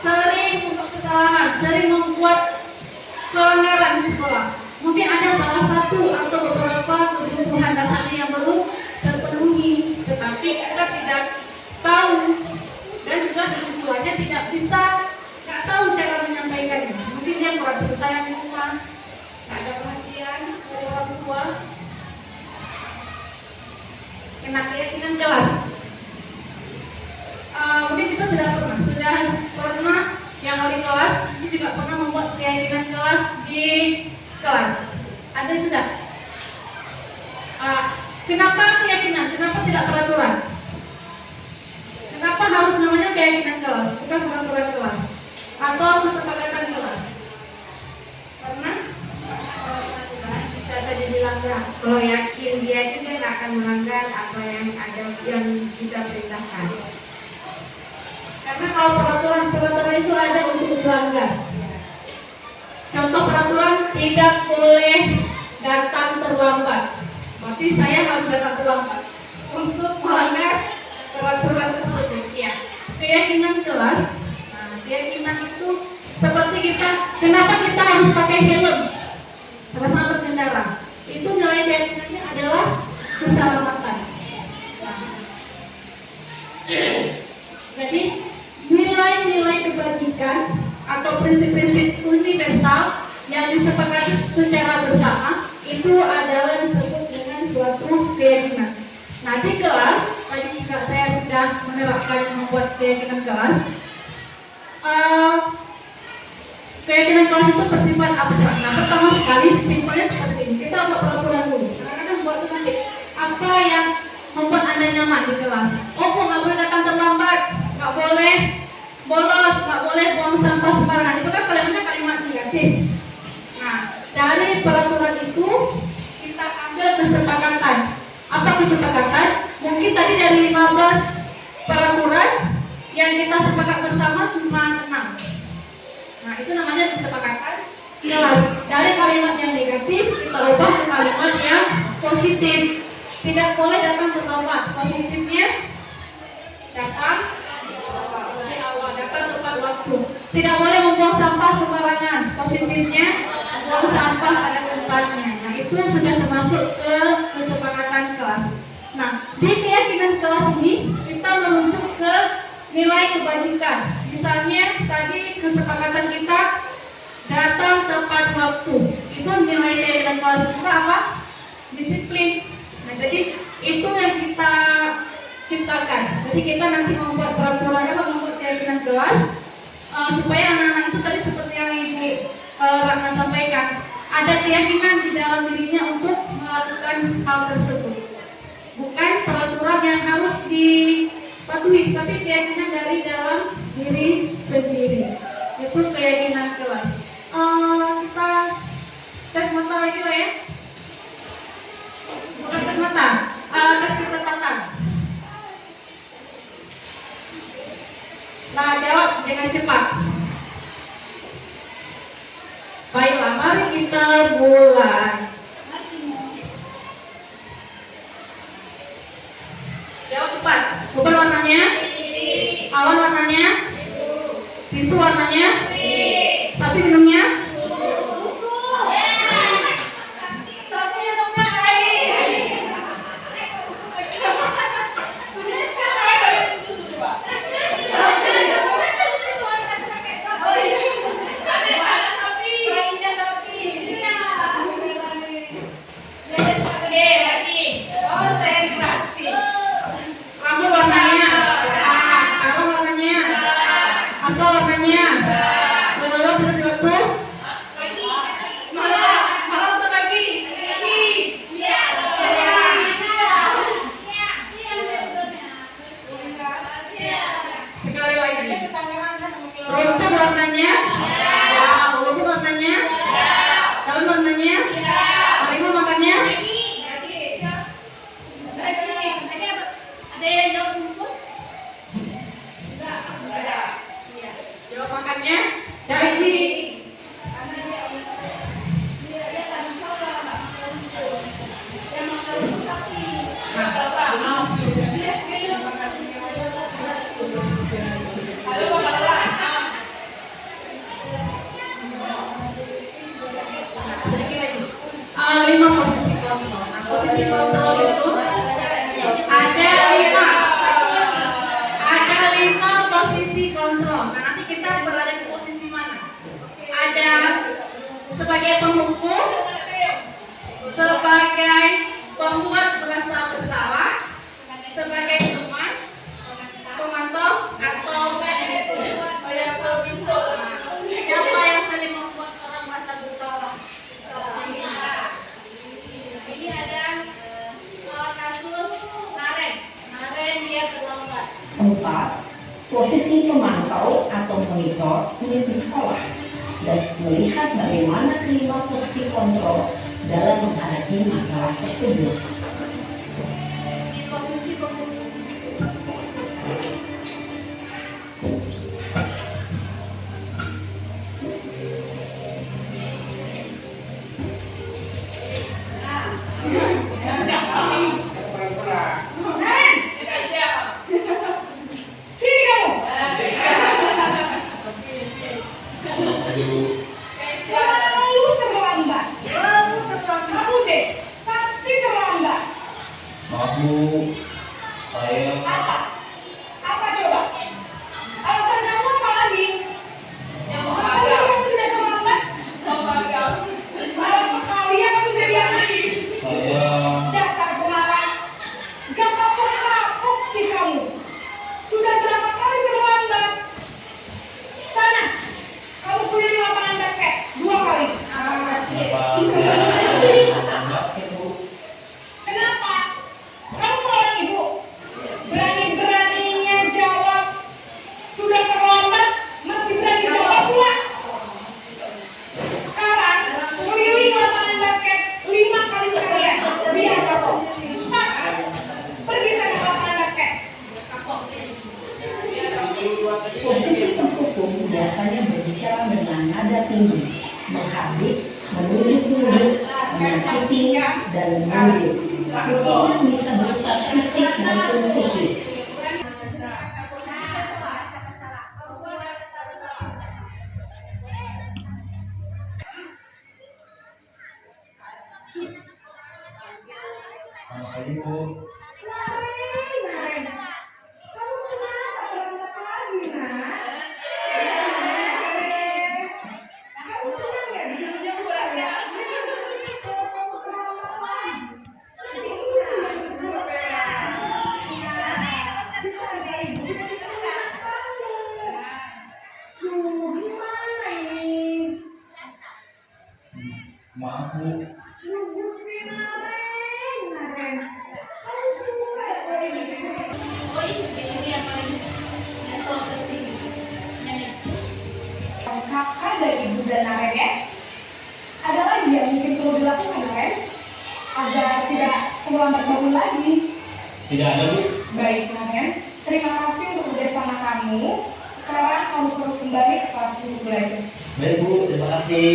sering membuat kesalahan, sering membuat pelanggaran di sekolah. Mungkin ada salah satu atau beberapa kebutuhan dasarnya yang belum terpenuhi, tetapi kita tidak tahu dan juga siswanya tidak tahu cara menyampaikannya. Mungkin dia kurang kasih sayang di rumah, tidak ada perhatian dari orang tua, kena keyakinan kelas. Mungkin kita sudah pernah yang wali kelas ini juga pernah membuat keyakinan kelas di kelas. Ada sudah? Kenapa keyakinan? Kenapa tidak peraturan? Kenapa harus namanya keyakinan kelas, bukan peraturan kelas atau kesepakatan kelas? Karena bisa saja dilanggar. Kalau yakin dia juga nggak akan melanggar apa yang ada yang kita perintahkan. Karena kalau peraturan itu ada untuk dilanggar. Contoh peraturan tidak boleh datang terlambat. Berarti saya harus datang terlambat untuk melanggar peraturan tersebut. Ya. Keyakinan kelas. Nah, keyakinan itu seperti kenapa kita harus pakai helm pada saat berkendara? Itu nilai keyakinannya adalah keselamatan. Nah, jadi nilai-nilai kebajikan atau prinsip-prinsip universal yang disepakati secara bersama itu adalah disebut dengan suatu keyakinan. Nah, di kelas tadi juga saya sudah menerapkan membuat keyakinan kelas. Keyakinan kelas itu bersifat abstrak. Nah, pertama sekali simpelnya seperti ini. Kita buat peraturan dulu. Kadang-kadang buat nanti apa yang membuat Anda nyaman di kelas. Oh, nggak boleh datang terlambat, nggak boleh bolos, nggak boleh buang sampah sembarangan. Itu kan kalimat negatif. Nah, dari peraturan itu kita ambil kesepakatan. Apa kesepakatan? Mungkin tadi dari 15 peraturan yang kita sepakat bersama cuma 6. Nah, itu namanya kesepakatan kelas. Dari kalimat yang negatif kita ubah ke kalimat yang positif. Tidak boleh datang terlambat. Positifnya datang di awal, datang tepat waktu. Tidak boleh membuang sampah sembarangan. Positifnya buang sampah pada tempatnya. Nah, itu sudah termasuk ke kesepakatan kelas. Nah, di keyakinan kelas ini kita merujuk ke nilai kebajikan. Misalnya tadi kesepakatan kita datang tepat waktu. Itu nilai keyakinan kelas kita apa? Disiplin. Nah, jadi itu yang kita ciptakan. Jadi kita nanti membuat peraturan atau membuat keyakinan kelas supaya anak-anak itu tadi seperti yang Ibu Ratna sampaikan, ada keyakinan di dalam dirinya untuk melakukan hal tersebut. Bukan peraturan yang harus dipatuhi, tapi keyakinan dari dalam diri sendiri. Itu keyakinan kelas. Kita tes mata lagi lah ya. Bukan tes mata, tes ketepatan. Nah, jawab dengan cepat. Baiklah, mari kita mulai. Jawab cepat. Bukan warnanya? Awan warnanya? Tisu warnanya? Sapi minumnya? Sebagai penghukum, sebagai pembuat merasa bersalah, sebagai teman, pemantau, atau siapa yang sering membuat orang merasa bersalah? Ini ada memantau atau monitor unit di sekolah dan melihat bagaimana kelima posisi kontrol dalam menghadapi masalah tersebut. Di posisi pembunuh. Maaf Bu, saya Apa coba? Alasan kamu apa lagi? Yang mau gagal. Kamu tidak terlambat? Mau gagal. Malas sekali ya kamu jadi anak. saya Dasar pemalas. Gak kapok-kapok sih kamu. Sudah berapa kali terlambat? Sana, kamu keliling lapangan basket 2 kali. kenapa saya basket Bu? Kenapa? Kamu orang ibu. Berani-beraninya jawab. Sudah terlambat, masih berani jawab pula. Sekarang, keliling lapangan basket 5 kali sekalian. Biar kapok. Cepat. Pergi sana ke lapangan basket. Posisi tertutup biasanya berbicara dengan nada tinggi, menghabis, menunjuk-nunjuk, menyakiti, dan menunjuk. Dukungan bisa berupa fisik maupun psikis. Selamat pagi Bu. Maaf Bu, Kakak dari Ibu dan Naren ya? Ada lagi yang mungkin perlu dilakukan Naren? Agar tidak terlambat bangun lagi. tidak ada Bu. Baik Naren, terima kasih untuk kerjasama kamu. Sekarang kamu perlu kembali ke kelas untuk belajar. Baik Bu, terima kasih.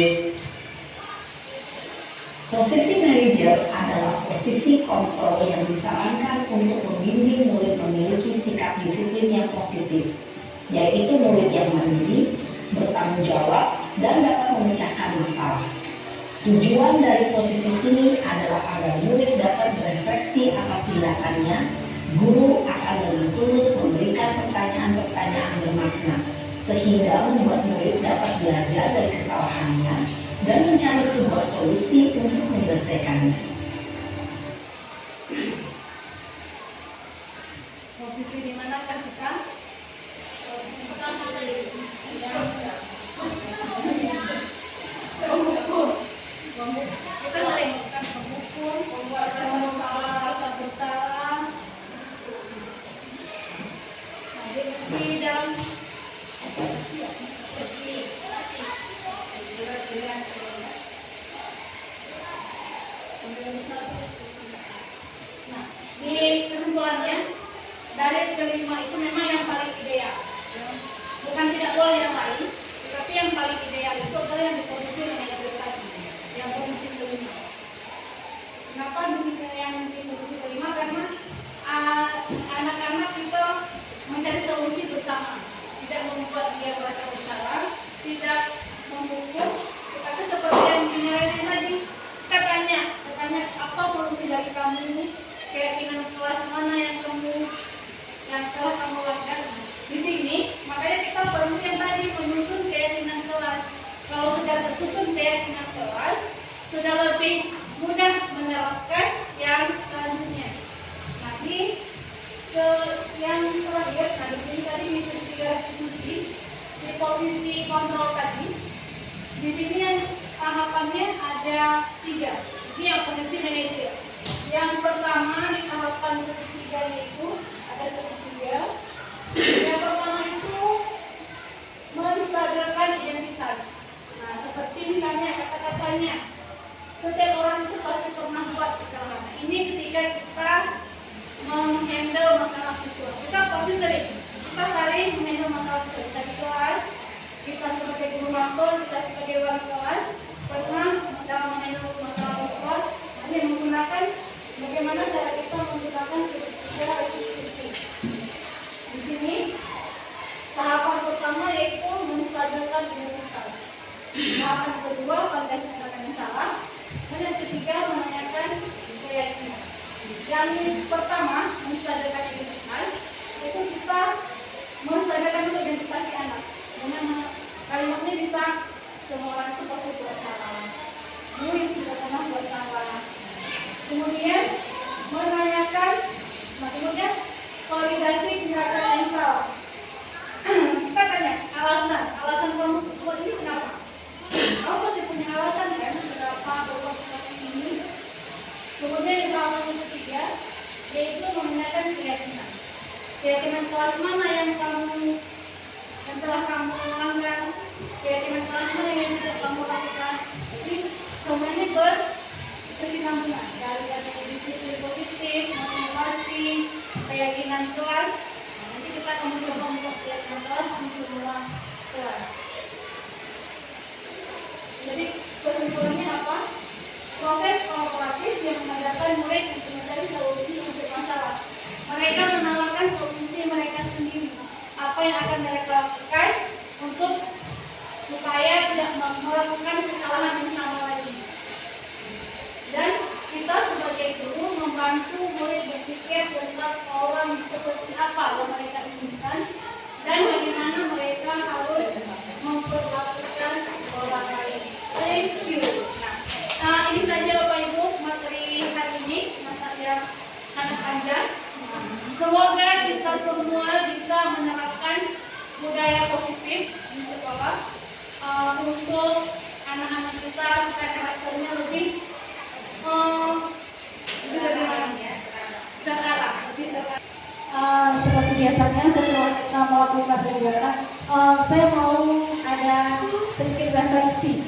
Posisi manajer adalah posisi kontrol yang disarankan untuk membimbing murid memiliki sikap disiplin yang positif, yaitu murid yang mandiri, bertanggung jawab, dan dapat memecahkan masalah. Tujuan dari posisi ini adalah agar murid dapat berefleksi atas tindakannya. Guru akan dengan tulus memberikan pertanyaan-pertanyaan bermakna, sehingga membuat murid dapat belajar dari kesalahannya dan mencari sebuah solusi untuk menyelesaikannya. Posisi di mana kan kita? Pertama kali. Kita sering melakukan pemukul, membuat rasa bersalah. Di dalam nah, di kesimpulannya dari kelima itu memang yang paling ideal, bukan tidak boleh yang lain, tapi yang paling ideal itu adalah yang di posisi manajer tadi, yang posisi kelima. Kenapa di sini yang di posisi kelima? Karena anak-anak itu mencari solusi bersama, tidak membuat dia merasa bersalah, tidak memukul, tetapi seperti yang dinilai tadi, katanya apa solusi dari kamu, keyakinan kelas mana yang telah kamu lakukan di sini. Makanya kita perlu yang tadi menyusun keyakinan kelas. Kalau sudah tersusun keyakinan kelas, sudah lebih mudah menerapkan yang selanjutnya. Nanti yang terakhir, nah di sini tadi misi 3 restitusi di posisi kontrol tadi. Di sini yang tahapannya ada 3. Ini yang posisi manajer. Yang pertama di tahapan segitiga itu ada segitiga. Yang pertama itu Yang pertama, menstabilkan identitas, itu kita menstabilkan dulu identitas si anak. Dengan kalimat ini bisa semua orang itu pasti buat salah. Yang tidak pernah buat salah. Kemudian menanyakan, kemudian validasi gerakan yang salah. Kita tanya alasan kamu buat ini kenapa? Kamu pasti punya alasan kan kenapa berbuat seperti ini. Kemudian yang ketiga yaitu menanyakan keyakinan kelas mana yang telah kamu langgar, keyakinan kelas mana yang tidak kamu lakukan. Jadi semuanya berkesinambungan dari disiplin positif, motivasi, keyakinan kelas. Nanti kita akan mencoba untuk keyakinan kelas di semua kelas. Jadi kesimpulannya apa? Proses kolaboratif yang mengadakan murid untuk mencari solusi untuk masalah. Mereka menawarkan solusi mereka sendiri. Apa yang akan mereka lakukan untuk supaya tidak melakukan kesalahan yang sama lagi. Dan kita sebagai guru membantu murid berpikir tentang orang seperti apa yang mereka inginkan dan bagaimana mereka harus memperlakukan orang lain. Thank you. Ini saja Bapak Ibu materi hari ini, masa yang sangat panjang. Semoga kita semua bisa menerapkan budaya positif di sekolah untuk anak-anak kita supaya karakternya lebih terarah. Seperti biasanya setelah kita melakukan kegiatan, saya mau ada sedikit refleksi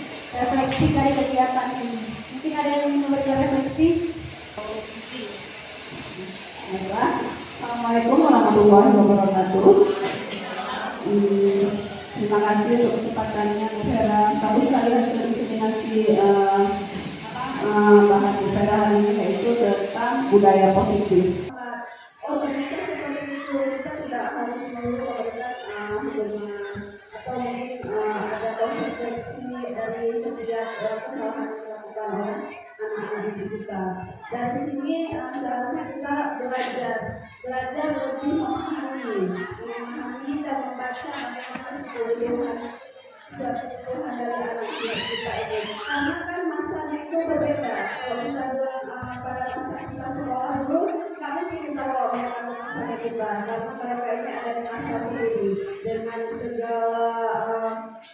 dari kegiatan ini. Mungkin ada yang ingin memberikan refleksi? Assalamualaikum warahmatullahi wabarakatuh. Terima kasih untuk kesempatannya Bu Vera. Tahu sekali hasil diseminasi bahan Bu Vera hari ini yaitu tentang budaya positif. Otomatis seperti itu kita tidak harus melulu atau mungkin ada konsekuensi dari setiap kesalahan yang dilakukan oleh anak-anak didik kita. Dari sini seharusnya kita belajar lebih memahami dan membaca bagaimana kebutuhan dari anak didik kita ini. Karena kan masanya itu berbeda. Kalau kita pada masa kita sekolah dulu, kami ingin tahu masa kita, karena mereka ini ada di masa sendiri dengan segala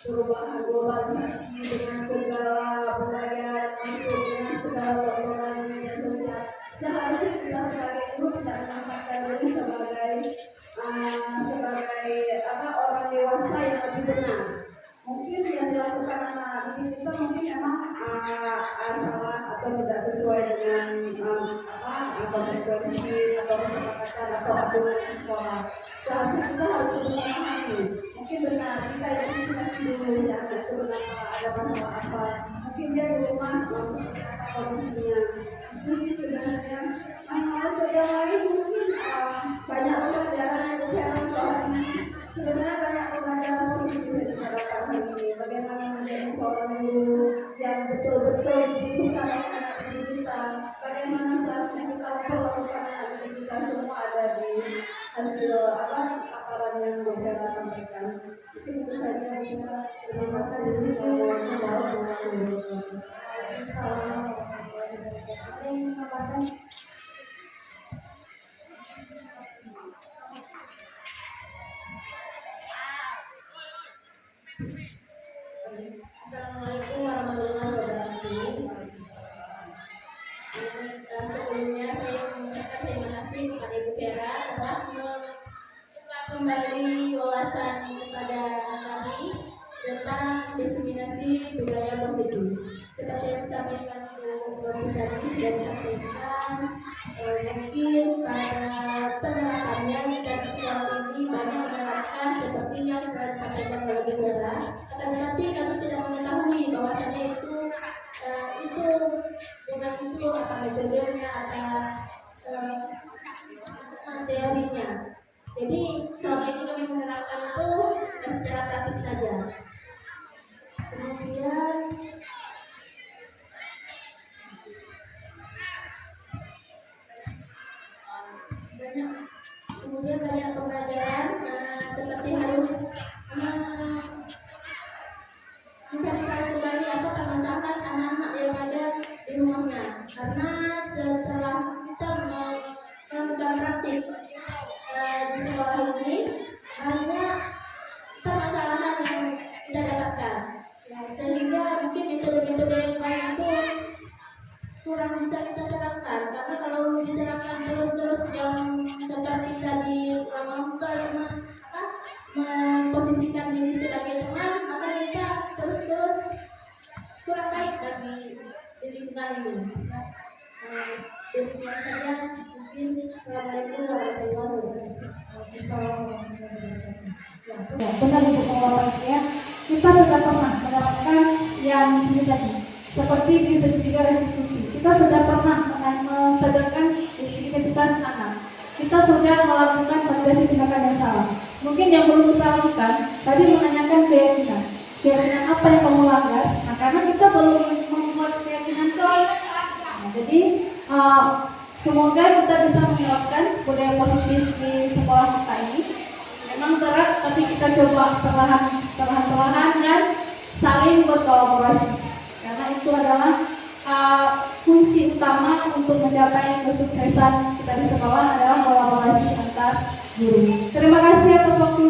perubahan globalisasi, dengan segala budaya masuk, dengan segala perkembangan media sosial. Seharusnya kita sebagai guru tidak menempatkan diri sebagai orang dewasa yang lebih benar. Mungkin yang dilakukan anak didik kita mungkin memang salah atau tidak sesuai dengan konsekuensi atau kesepakatan atau aturan sekolah. Seharusnya kita harus memahami. Mungkin benar kita identifikasi dulu anak itu kenapa ada masalah apa. Mungkin dia di rumah seperti apa kondisinya. Itu sih sebenarnya. Untuk yang lain mungkin banyak pelajaran yang berjalan soal ini. Sebenarnya banyak pelajaran positif yang didapatkan hari ini. Bagaimana menjadi seorang guru yang betul-betul dibutuhkan oleh anak didik kita. Bagaimana seharusnya kita memperlakukan anak didik kita, semua ada di hasil paparan yang Bu Vera sampaikan. Itu saja kita. Terima kasih. Assalamualaikum warahmatullahi wabarakatuh. Sebelumnya saya mengucapkan terima kasih kepada Ibu Vera telah membuka kembali wawasan kepada kami tentang diseminasi budaya positif. Seperti yang disampaikan Bu tadi dan disampaikan, mungkin pada penerapannya kita sejauh ini banyak menerapkan seperti yang sudah disampaikan oleh Bu Vera. Tetapi kami tidak mengetahui bahwasannya itu dengan itu apa metodenya, apa teorinya. Jadi selama ini kami menerapkan itu secara praktik saja. Kemudian kemudian banyak pembelajaran seperti harus mencari kembali atau teman-teman anak-anak yang ada di rumahnya, karena setelah kita melakukan praktik di sekolah ini banyak permasalahan yang kita dapatkan, sehingga mungkin metode-metode yang lain itu kurang bisa kita terapkan, karena kalau diterapkan terus-terus yang seperti tadi memposisikan diri sebagai teman, maka kita terus-terus kurang baik bagi diri kita ini. Demikian saja, mungkin Assalamualaikum warahmatullahi wabarakatuh. Ya, benar untuk pengawasannya. Kita sudah pernah mendapatkan yang ini tadi, seperti di segitiga restitusi. Kita sudah pernah menstabilkan identitas anak. Kita sudah melakukan validasi tindakan yang salah. Mungkin yang belum kita lakukan tadi menanyakan keyakinan apa yang kamu langgar. Nah, karena kita belum membuat keyakinan kelas. Nah, jadi semoga kita bisa menerapkan budaya positif di sekolah kita ini. Memang berat, tapi kita coba perlahan-lahan dan saling berkolaborasi. Karena itu adalah kunci utama untuk mencapai kesuksesan kita di sekolah adalah kolaborasi antar guru. Terima kasih atas waktu